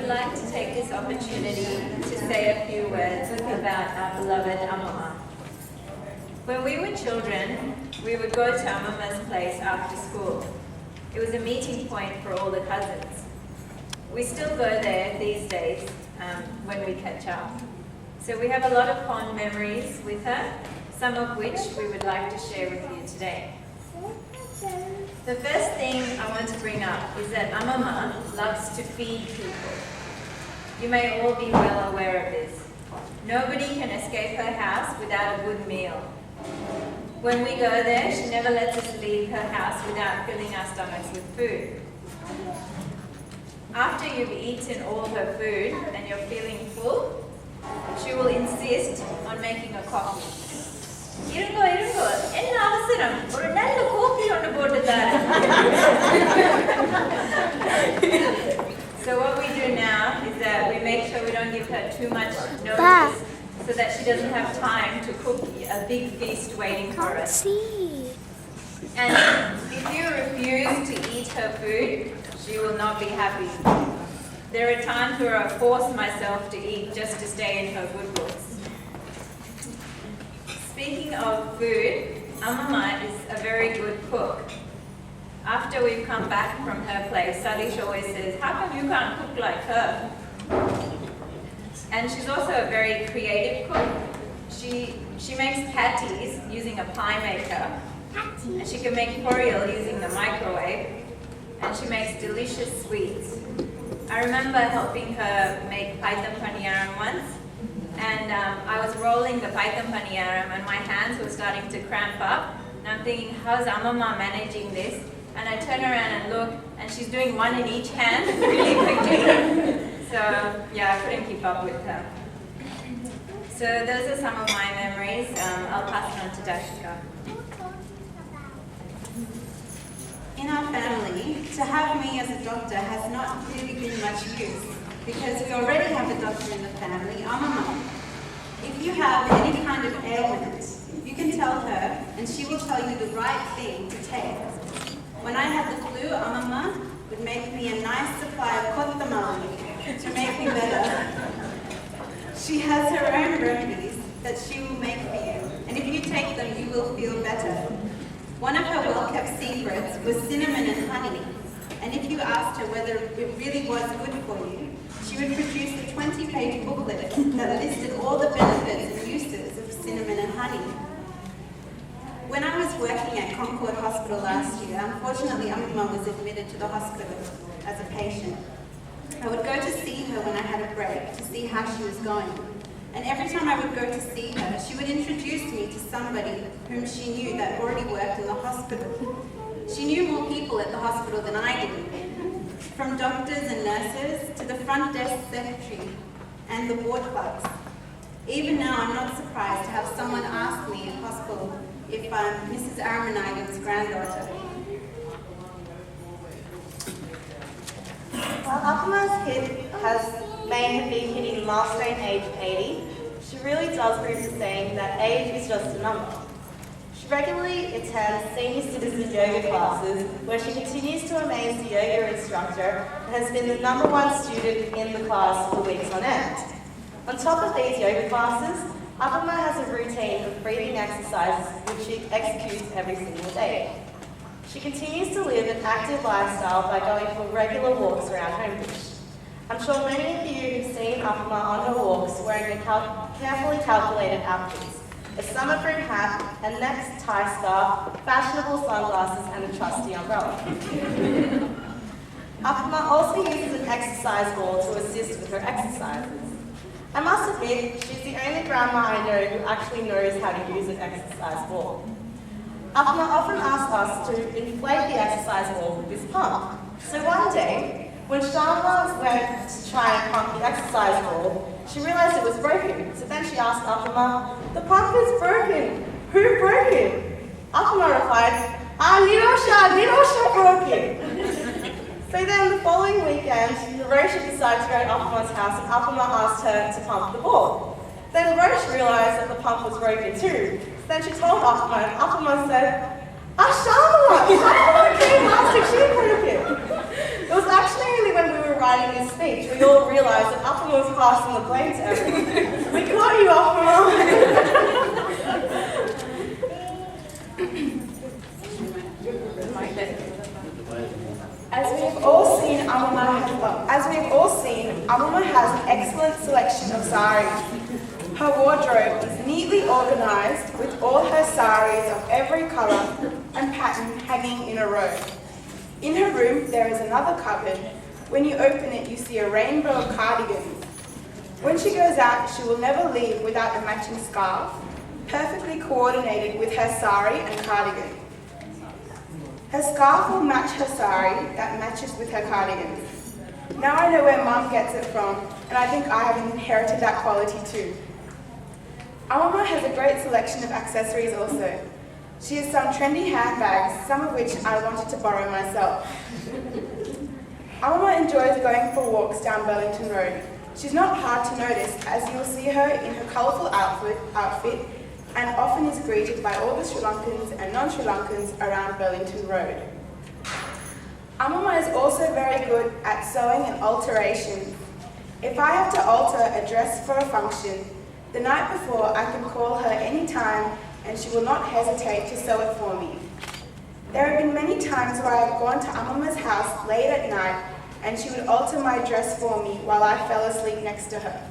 would like to take this opportunity to say a few words about our beloved Amama. When we were children, we would go to Amama's place after school. It was a meeting point for all the cousins. We still go there these days when we catch up. So we have a lot of fond memories with her, some of which we would like to share with you today. The first thing I want to bring up is that Amama loves to feed people. You may all be well aware of this. Nobody can escape her house without a good meal. When we go there, she never lets us leave her house without filling our stomachs with food. After you've eaten all her food and you're feeling full, she will insist on making a coffee. Irungo, enna avasaram, oru nalla coffee onnu potu thara. So what we do now is that we make sure we don't give her too much notice so that she doesn't have time to cook a big feast waiting for us. And if you refuse to eat her food, she will not be happy. There are times where I force myself to eat just to stay in her good books. Speaking of food, Amama is a very good cook. After we've come back from her place, Sadish always says, "How come you can't cook like her?" And she's also a very creative cook. She makes patties using a pie maker, and she can make poriel using the microwave, and she makes delicious sweets. I remember helping her make Paitham paniyaram once, and I was rolling the Paitham paniyaram and my hands were starting to cramp up, and I'm thinking, how's Amama managing this? And I turn around and look, and she's doing one in each hand really quickly. So yeah, I couldn't keep up with her. So those are some of my memories. I'll pass it on to Dashika. In our family, to have me as a doctor has not really been much use because we already have a doctor in the family, Amama. If you have any kind of ailment, you can tell her and she will tell you the right thing to take. When I had the flu, Amama would make me a nice supply of Pathmavathy to make me better. She has her own remedies that she will make for you, and if you take them, you will feel better. One of her well-kept secrets was cinnamon and honey, and if you asked her whether it really was good for you, she would produce a 20-page booklet that listed all the benefits and uses of cinnamon and honey. When I was working at Concord Hospital last year, unfortunately Amama was admitted to the hospital as a patient. I would go to see her when I had a break to see how she was going. And every time I would go to see her, she would introduce me to somebody whom she knew that already worked in the hospital. She knew more people at the hospital than I did, from doctors and nurses to the front desk secretary and the ward clerks. Even now, I'm not surprised to have someone ask me in hospital if I'm Mrs. Arumainayagam's granddaughter. While Apama's hit may have been hitting milestone age 80, she really does prove the saying that age is just a number. She regularly attends senior citizen yoga classes where she continues to amaze the yoga instructor and has been the #1 student in the class for weeks on end. On top of these yoga classes, Apama has a routine of breathing exercises which she executes every single day. She continues to live an active lifestyle by going for regular walks around Homebush. I'm sure many of you have seen Apama on her walks wearing a carefully calculated outfits, a summer-proof hat, a necktie scarf, fashionable sunglasses, and a trusty umbrella. Apama also uses an exercise ball to assist with her exercises. I must admit, she's the only grandma I know who actually knows how to use an exercise ball. Apama often asks us to inflate the exercise ball with this pump. So one day, when Sharma went to try and pump the exercise ball, she realized it was broken. So then she asked Apama, "The pump is broken. Who broke it?" Apama replied, Nirosha broke it. So then the following weekend, Nirosha decided to go to Apama's house and Apama asked her to pump the ball. Then Roche realized that the pump was broken too. So then she told Apama and Apama said, Sharma came last and she broke it. It was actually only when we were writing this speech, we all realised that Apama was passing the blame to everyone. We caught you, Apama! As we have all seen, Amama has an excellent selection of saris. Her wardrobe is neatly organised with all her saris of every colour and pattern hanging in a row. In her room there is another cupboard. When you open it you see a rainbow of cardigans. When she goes out she will never leave without a matching scarf, perfectly coordinated with her sari and cardigan. Her scarf will match her sari that matches with her cardigan. Now I know where Mum gets it from, and I think I have inherited that quality too. Amama has a great selection of accessories also. She has some trendy handbags, some of which I wanted to borrow myself. Amama enjoys going for walks down Burlington Road. She's not hard to notice, as you will see her in her colourful outfit and often is greeted by all the Sri Lankans and non-Sri Lankans around Burlington Road. Amama is also very good at sewing and alterations. If I have to alter a dress for a function, the night before I can call her any time and she will not hesitate to sew it for me. There have been many times where I have gone to Amama's house late at night and she would alter my dress for me while I fell asleep next to her.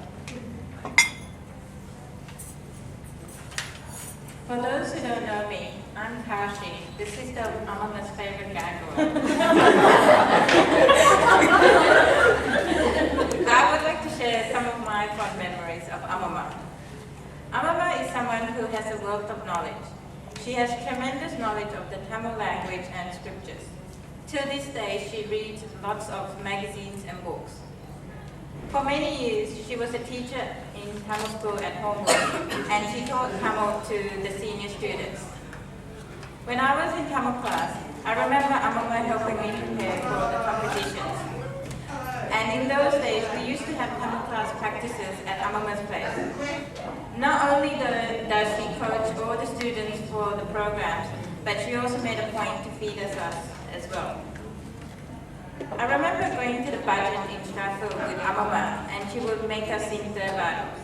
For those who don't know me, I'm Kashi, the sister of Amama's favorite gaggler. I would like to share some of my fond memories of Amama. Amama is someone who has a wealth of knowledge. She has tremendous knowledge of the Tamil language and scriptures. Till this day, she reads lots of magazines and books. For many years, she was a teacher in Tamil school at Homewood, and she taught Tamil to the senior students. When I was in Tamil class, I remember Amama helping me prepare for the competitions. And in those days, we used to have Tamil class practices at Amama's place. Not only does she coach all the students for the programs, but she also made a point to feed us as well. I remember going to the budget in Stratford with Amama, and she would make us sing Thevarams.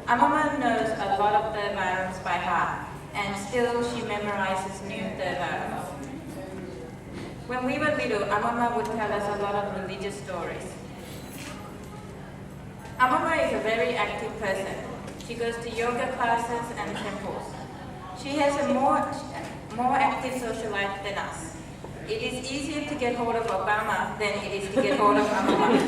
Amama knows a lot of Thevarams by heart, and still she memorizes new Thevarams. When we were little, Amama would tell us a lot of religious stories. Amama is a very active person. She goes to yoga classes and temples. She has a more active social life than us. It is easier to get hold of Obama than it is to get hold of Amama.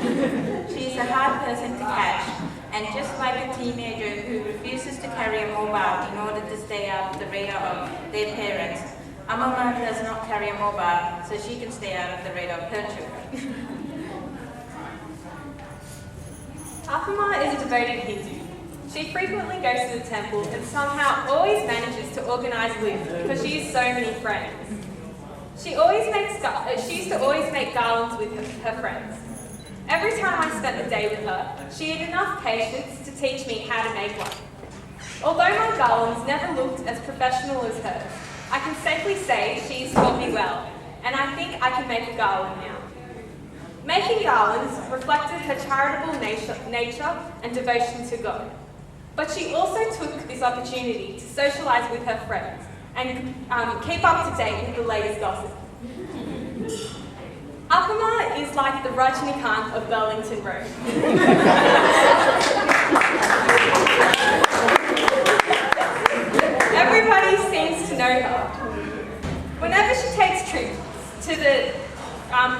She is a hard person to catch, and just like a teenager who refuses to carry a mobile in order to stay out of the radar of their parents, Amama does not carry a mobile so she can stay out of the radar of her children. Apama is a devoted Hindu. She frequently goes to the temple and somehow always manages to organise lift because she has so many friends. She used to always make garlands with her friends. Every time I spent the day with her, she had enough patience to teach me how to make one. Although my garlands never looked as professional as hers, I can safely say she's taught me well, and I think I can make a garland now. Making garlands reflected her charitable nature and devotion to God. But she also took this opportunity to socialise with her friends and keep up to date with the latest gossip. Apama is like the Rajnikant of Burlington Road. Everybody seems to know her. Whenever she takes trips to the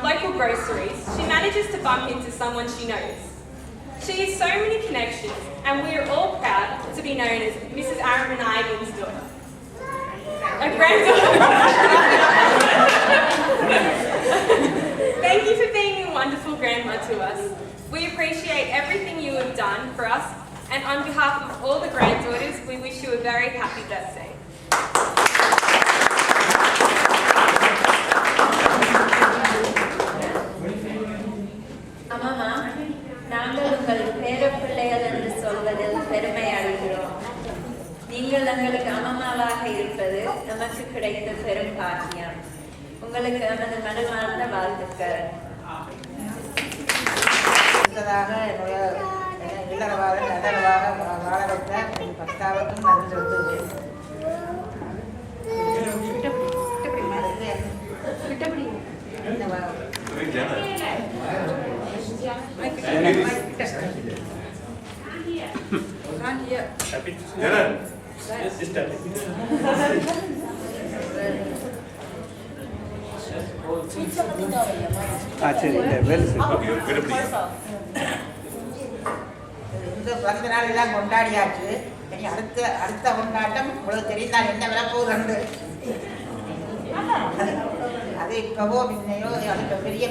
local groceries, she manages to bump into someone she knows. She has so many connections, and we are all proud to be known as Mrs. Arumainayagam's daughter. A granddaughter. Thank you for being a wonderful grandma to us. We appreciate everything you have done for us, and on behalf of all the granddaughters, we wish you a very happy birthday. Amama, நாங்கள் உங்கள் பேரப்பிள்ளைகள் என்று சொல்வதில் பெருமை அடைகிறோம். நீங்கள் எங்களுக்கு அம்மாவாக இருப்பது நமக்கு கிடைத்த பெரும் பாக்கியம். உங்களுக்கு நமது மனமார்ந்த வாழ்த்துக்கள். அடுத்ததாக என்னுடைய இல்லறவாக நகரவாக வாழ வைத்த பத்தாவதும் நன்றி சொல்லுவேன். இந்த பிறந்த நாள் எல்லாம் கொண்டாடியாச்சு. அடுத்த கொண்டாட்டம் உங்களுக்கு தெரிந்தால் என்ன விளப்போகுது. அது இப்பவோ முன்னையோ அது பெரிய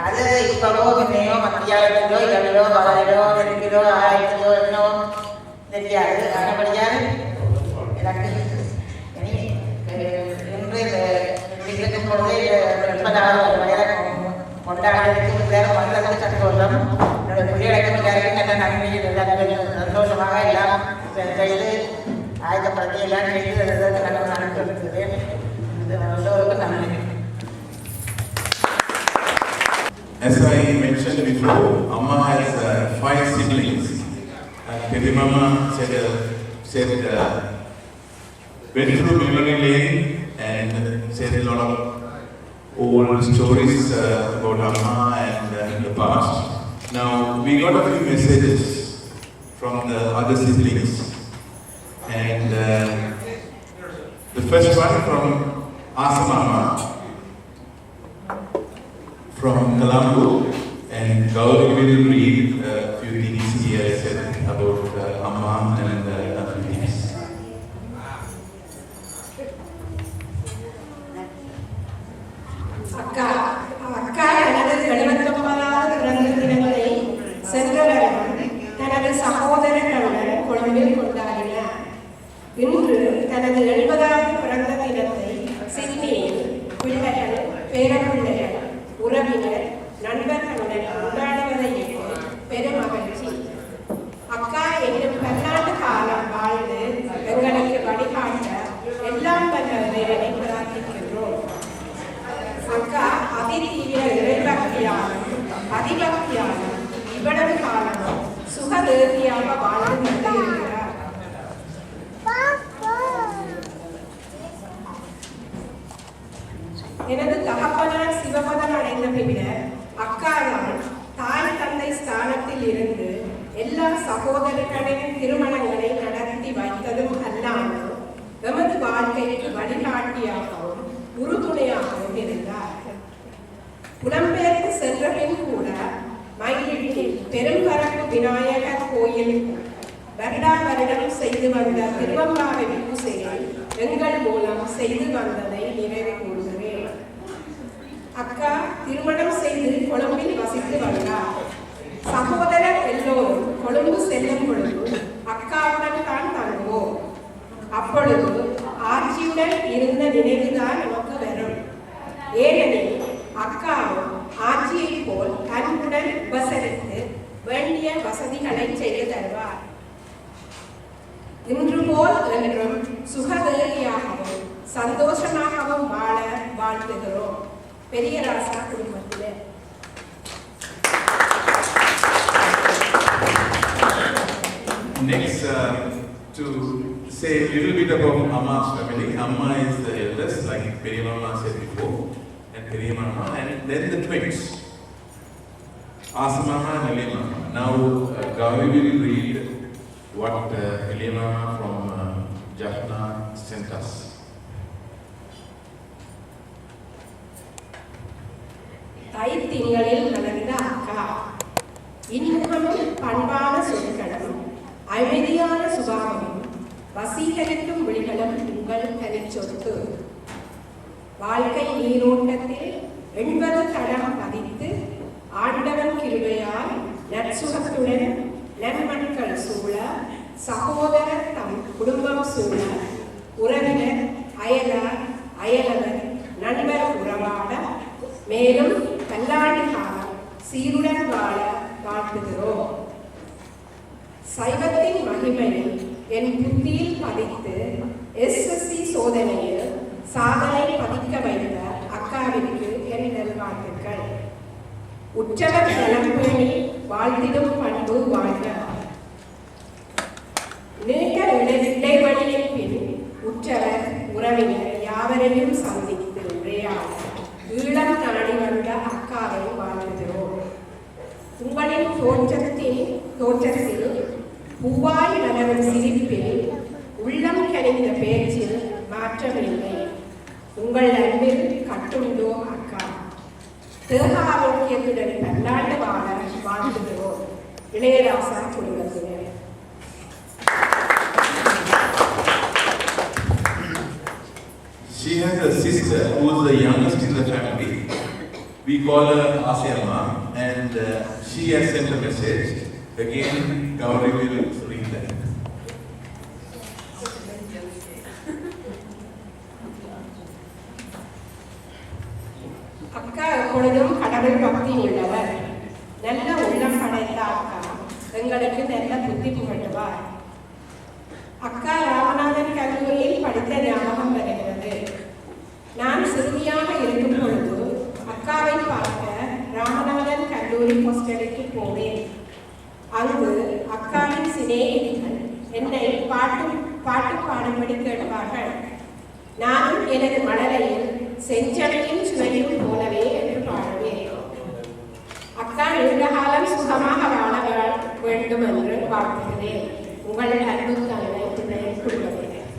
அது இப்பவோ முன்னையோ மத்தியானோ இரவிலோ பகலிலோ 2 கிலோ 1000 கிலோ என்னோ தெரியாது. ஆனபடியால் எனக்கு இன்று இருக்கும் பொழுது 80வது வயதை கொண்டாடுறதுக்கு வேறு வந்ததுக்கு சந்தோஷம். என்னுடைய பிள்ளைகளுக்கும் எல்லாருக்கும் நல்ல நன்மையில் சந்தோஷமாக எல்லாம் செய்து ஆயுதப்படுத்தி எல்லாம் செய்து நான் சொல்லியிருக்கிறேன். எல்லோருக்கும் நன்றி. As I mentioned before, Amma has 5 siblings. Perimama said went through memory lane and said a lot of old stories about Amma and the past. Now we got a few messages from the other siblings, and the first one from Asamama from Colombo, and Gauri will read a few things he has said about Amma and other things. அக்கா தனது 79வது பிறந்த தினங்களை சென்ற வருடம் தனது சகோதரர்களுடன் கொழும்பில் கொண்டாடினார். இன்று தனது 70வது பிறந்த தினத்தை சிட்னியில் பிள்ளைகள், பேரப்பிள்ளைகள், உறவினர், நண்பர்களுடன் கொண்டாடுவதையிட்டு பெருமகிழ்ச்சி. அக்கா என்னும் பன்னாட்டு காலம் வாழ்ந்து எங்களுக்கு வழிகாட்ட எல்லாம் வல்ல இறைவனை பிரார்த்திக்கின்றோம். அக்கா அதிதீவிர இறைபக்தியாலும் அதிபக்தியாலும் இவ்வளவு காலமும் சுகதேவியாக வாழ்ந்து கொண்டிருக்கிறார். எனது தகப்பனார் சிவபதம் அடைந்த பின்னர் அக்காதான் தாய் தந்தை ஸ்தானத்தில் இருந்து எல்லா சகோதரர்களின் திருமணங்களை நடத்தி வைத்ததும் அல்லாமல் எமது வாழ்க்கைக்கு வழிகாட்டியாகவும் உறுதுணையாகவும் இருந்தார். புலம்பெயர்ந்து சென்ற பின் கூட மயிலிட்டில் பெரும்பரப்பு விநாயகர் கோயில் வருடா வருடம் செய்து வந்த திருவம்பாவை பூசையை எங்கள் மூலம் செய்து வந்ததை நினைவு கூறுகிறேன். அக்கா திருமணம் செய்து கொழும்பில் வசித்து வந்தார். சகோதரர் எல்லோரும் கொழும்பு செல்லும் பொழுது அக்காவுடன் தான் தங்குவோம். அப்பொழுது ஆட்சியுடன் இருந்த நினைவுதான் நமக்கு வரும். ஏனெனில் அக்காவும் ஆட்சியை போல் அன்புடன் உபசரித்து வேண்டிய வசதிகளை செய்து தருவார். இன்று போல் என்றும் சுகதேவியாகவும் சந்தோஷமாகவும் வாழ வாழ்த்துகிறோம். பெரியராசா குடும்பத்திலே. Next, to say a little bit about Amma's family. Amma is the eldest, like Periyamma said before, and Periyamma, and then the twins, Asamama and Eliyamma. Now, Gauri will read what Eliyamma from Jaffna sent us. தைத்திங்களில் வளர்ந்த அக்கா, இன்முகமும் பண்பான சொற்களும் அமைதியான சுபாவமும் வசீகரிக்கும் விழிகளும் உங்கள் தனிச்சொத்து. வாழ்க்கை நீரோட்டத்தில் 80 தடம் பதித்து ஆண்டவன் கிருபையால் நற்சுகத்துடன் நன்மக்கள் சூழ, சகோதரர் தம் குடும்பம் சூழ, உறவினர் அயலவர் நண்பர் உறவாட, மேலும் பல்லாண்டு காலம் சீருடன் வாழ வாழ்த்துகிறோம். சைவத்தின் மகிமையில் என் புத்தியில் பதித்து SSC சோதனையில் சாதனை பதிக்க வைத்த அக்காவிற்கு என் நல்வாழ்த்துக்கள். உற்றவர் நலம்பேணி வாழ்ந்திடும் பண்பு வாழ்க. நீண்ட இடைவெளியின் பின் உற்றவர் உறவினர் யாவரையும் சந்தித்து உரையாட ஈழம் நாடி வந்த அக்காவை வாழ்த்துகிறோம். உங்களின் தோற்றத்தில் பூவாய் மலரும் சிரிப்பில் உள்ளம் கனிந்த பேச்சில் மாற்றமில்லை. உங்கள் அன்பில் கட்டுண்டோ அக்கா. தேக ஆரோக்கியத்துடன் பல்லாண்டு வாழ வாழ்த்துகிறோம். இளையராசா குடும்பத்தினர். She has a sister who is the youngest in the family. We call her Asiama, and she has sent a message. Again, Gauri will read that. அக்கா எப்பொழுதும் கடவுள் பக்தி உள்ளவர். நல்ல உள்ளம் படைத்த அக்கா எங்களுக்கு நல்ல புத்தி புகட்டுவார். அக்கா ராமநாதன் கல்லூரியில் படித்த ஞாபகம் வருகிறது. நான் சிறுமியாக இருக்கும் பொழுது அக்காவை பார்க்க ராமநாதன் கல்லூரி ஹாஸ்டலுக்கு போனேன். அங்கு அக்காவின் சிநேகிதிகள் என்னை பாட்டு பாடும்படி கேட்பார்கள். நானும் எனது மழலையில் செஞ்சடையும் சுவையும் போலவே என்று பாடுவேன். அக்கா நீண்ட காலம் சுகமாக வாழ வேண்டும் என்று வாழ்த்துகிறேன். உங்கள் அன்பு தன்னை குடும்பத்தினர்.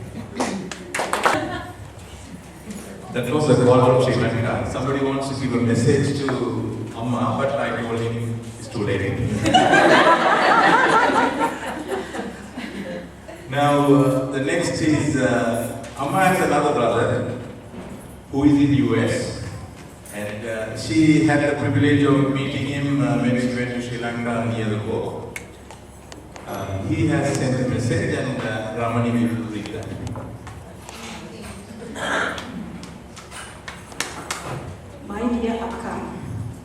That was a call from Sri Lanka. Somebody wants to give a message to Amma, but I told him it's too late. Now, the next is Amma has another brother who is in US, and she had the privilege of meeting him when she went to Sri Lanka a year ago. He has sent a message, and Ramani will read that. My dear Akka,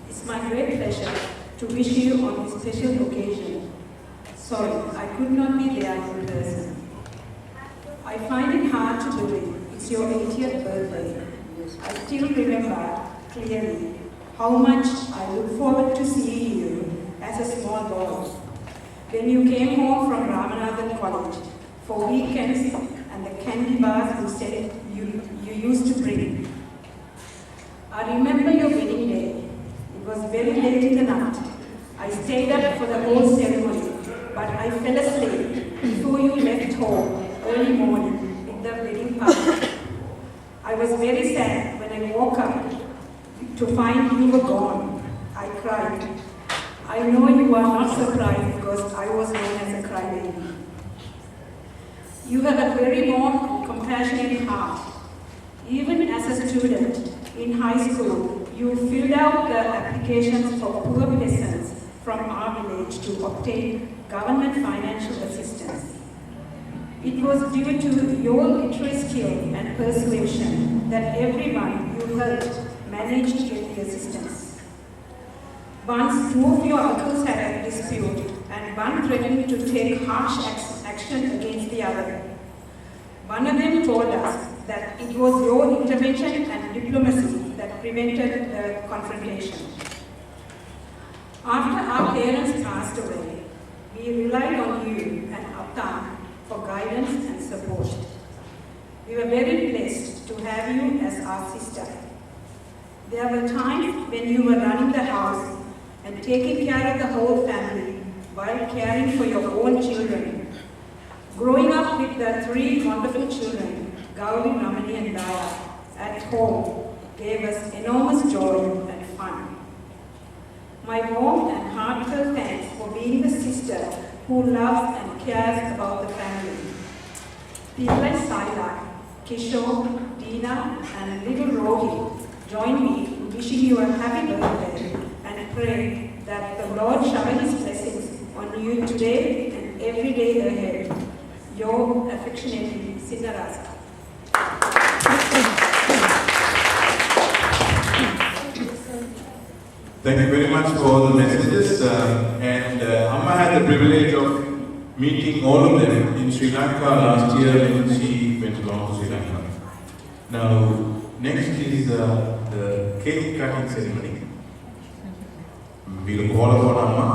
it's my great pleasure to wish you on this special occasion. Sorry, I could not be there in person. I find it hard to believe it's your 80th birthday. I still remember clearly how much I look forward to seeing you as a small boy. When you came home from Ramanathan College for weekends and the candy bars you said you used to bring. I remember your wedding day. It was very late in the night. I stayed up for the whole ceremony, but I fell asleep before you left home early morning with the wedding party. I was very sad when I woke up to find you were gone. I cried. I know you are not surprised because I was known as a crybaby. You have a very warm and compassionate heart. Even as a student in high school, you filled out the applications for poor peasants from our village to obtain government financial assistance. It was due to your literary skill and persuasion that everyone you helped managed to get the assistance. Once two of your uncles had a dispute and one threatened to take harsh action against the other. One of them told us that it was your intervention and diplomacy that prevented the confrontation. After our parents passed away, we relied on you and Apta for guidance and support. We were very blessed to have you as our sister. There were times when you were running the house and taking care of the whole family while caring for your own children. Growing up with the three wonderful children, Gauri, Ramani and Daya, at home gave us enormous joy and fun. My warm and heartfelt thanks for being the sister who loves and cares about the family. People like Saila, Kishore, Dina and little Rohi join me in wishing you a happy birthday and pray that the Lord shower His blessings on you today and every day ahead. Your affectionately, Siddharasa. Thank you very much for the messages. Amma had the privilege of meeting all of them in Sri Lanka last year when she went along to Sri Lanka. Now, next is the cake cutting ceremony. we'll call upon Amma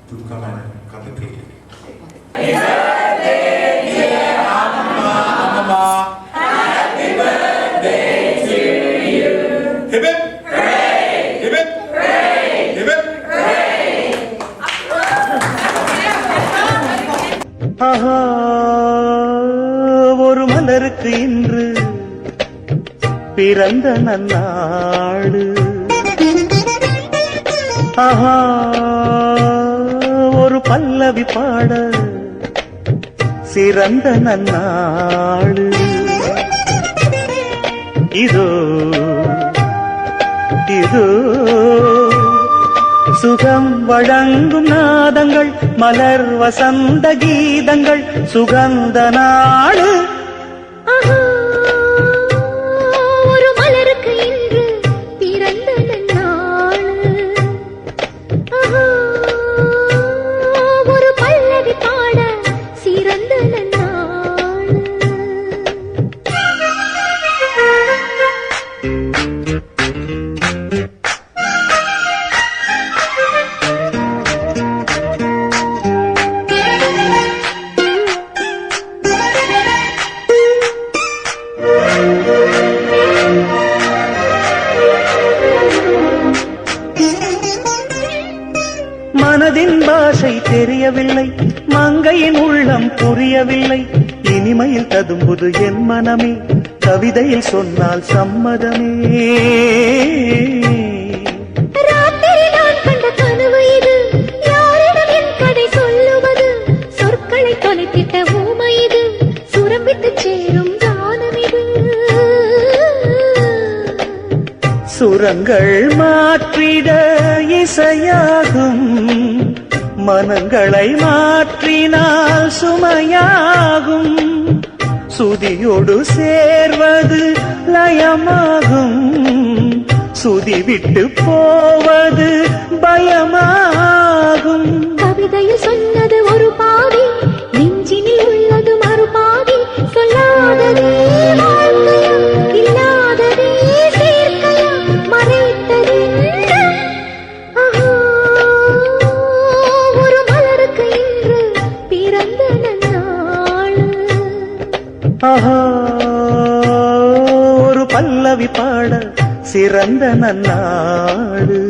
to come and cut the cake. Happy birthday, dear Amma. Happy birthday to you. Hip hip. Hooray! Hip hip. Hooray! Hip hip. Hooray! ஆஹா ஒரு மலருக்கு இன்று பிறந்த நன்னாடு. ஆஹா ஒரு பல்லவி பாட சிறந்த நன்னாடு. இதோ இதோ சுகம் வழங்கும் நாதங்கள், மலர் வசந்த கீதங்கள், சுகந்த நாடு. ஒரு மலருக்கு இன்று பிறந்த நன்னாடு. ஒரு பல்லவி பாட சிறந்த நன்னாடு. மனதின் பாஷை தெரியவில்லை, மங்கையின் உள்ளம் புரியவில்லை. இனிமையில் ததும்புது என் மனமே, கவிதையில் சொன்னால் சம்மதமே. ராத்திரி நான் கண்ட கனவு இது, யாரிடம் என் கதை சொல்லுவது? சொற்களை தொலைத்திட்ட ஊமை இது, சுரம்பிட்டு சேரும் கானம் இது. சுரங்கள் மாற்றிட இசையாகும், மனங்களை மாற்றினால் சுமையாகும். சுதியோடு சேர்வது லயமாகும், சுதி விட்டு போவது பயமாகும். கவிதையில் சொன்னது ஒரு பாதி, நெஞ்சினில் உள்ளது மறுபாதி. சொல்லாததே வாழ்க்கையா, இல்லாததே சேர்க்கையா, மறைத்தது ஒரு மலருக்கு இன்று பிறந்த நன்னாடு. ஆஹா ஒரு பல்லவி பாட சிறந்த நன்னாடு.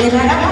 Thank you.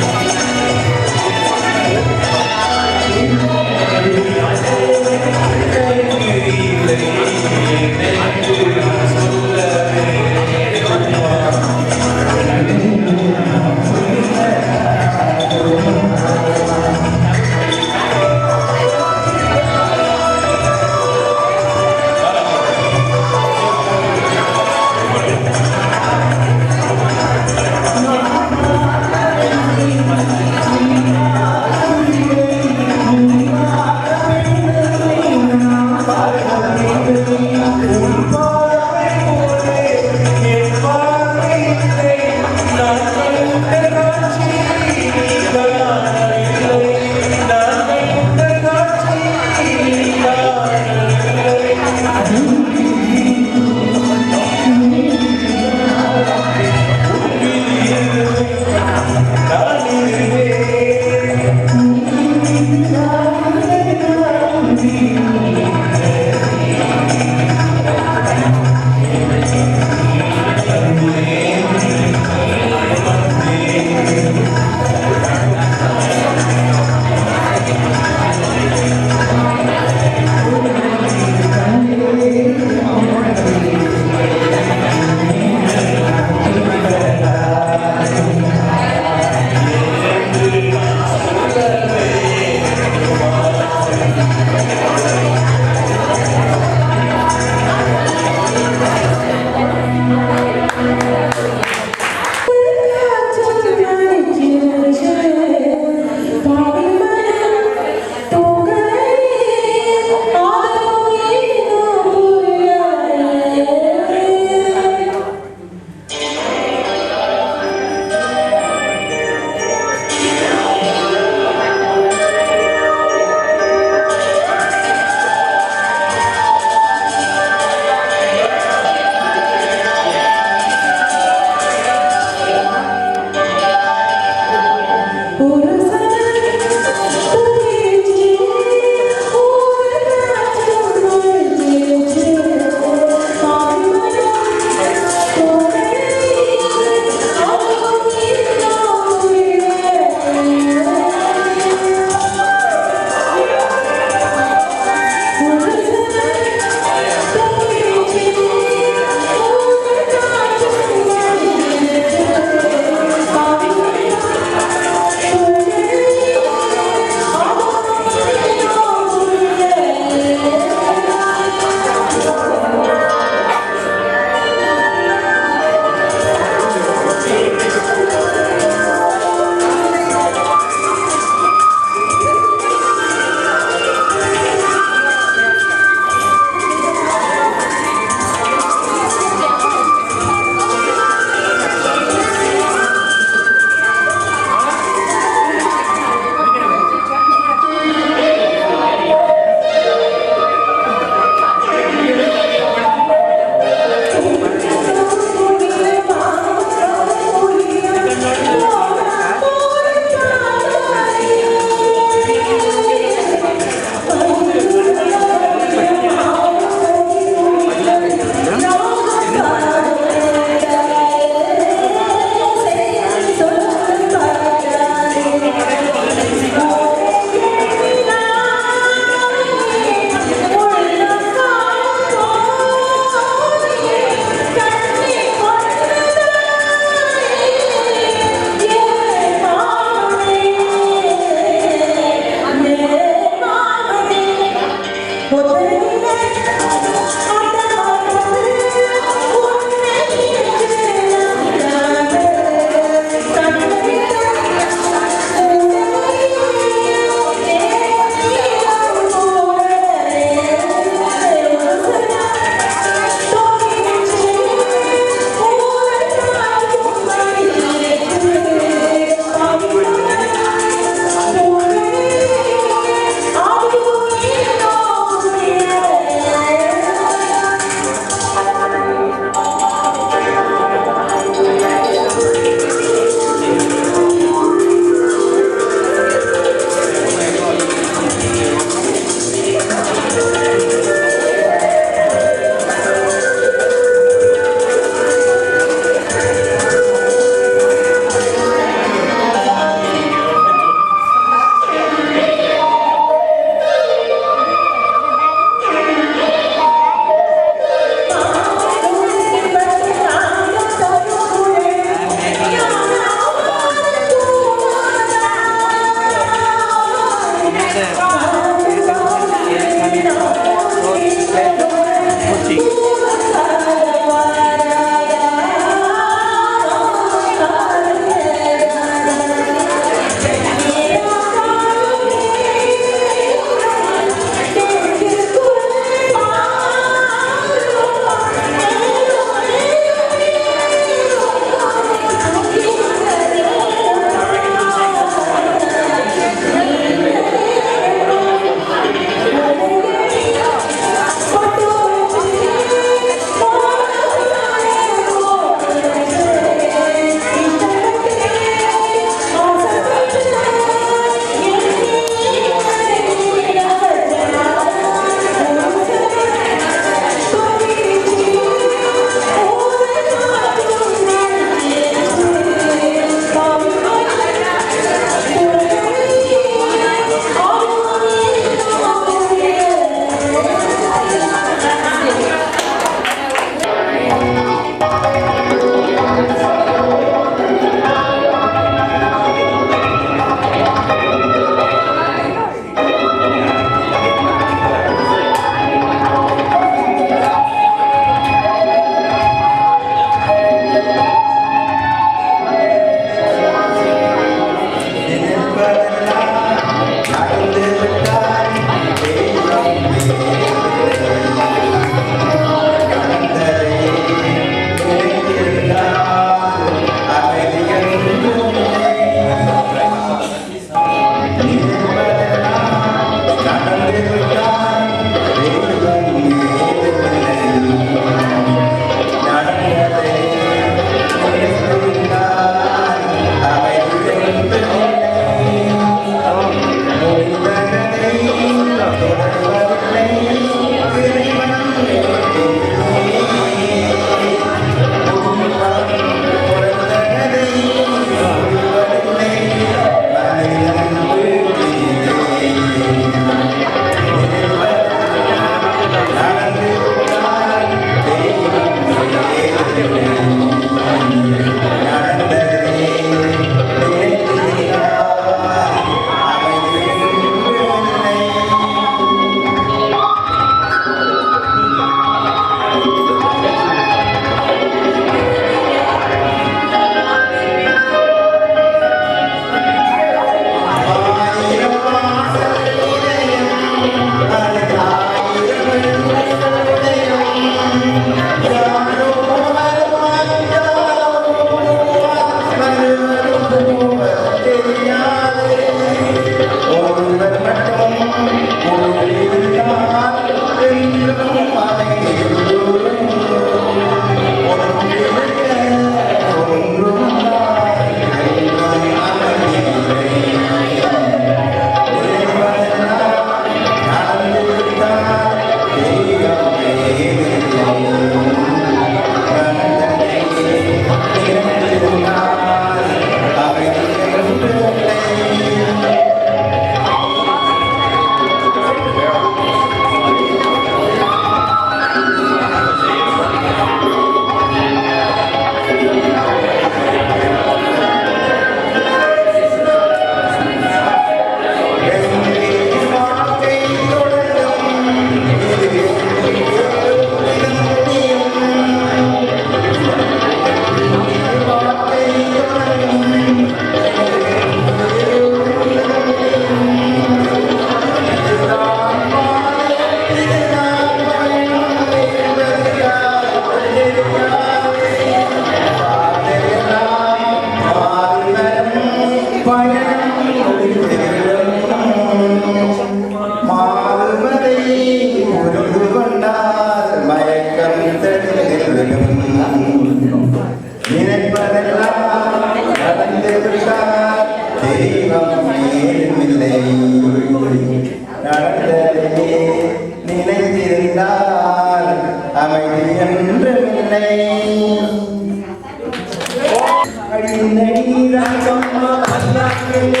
Happy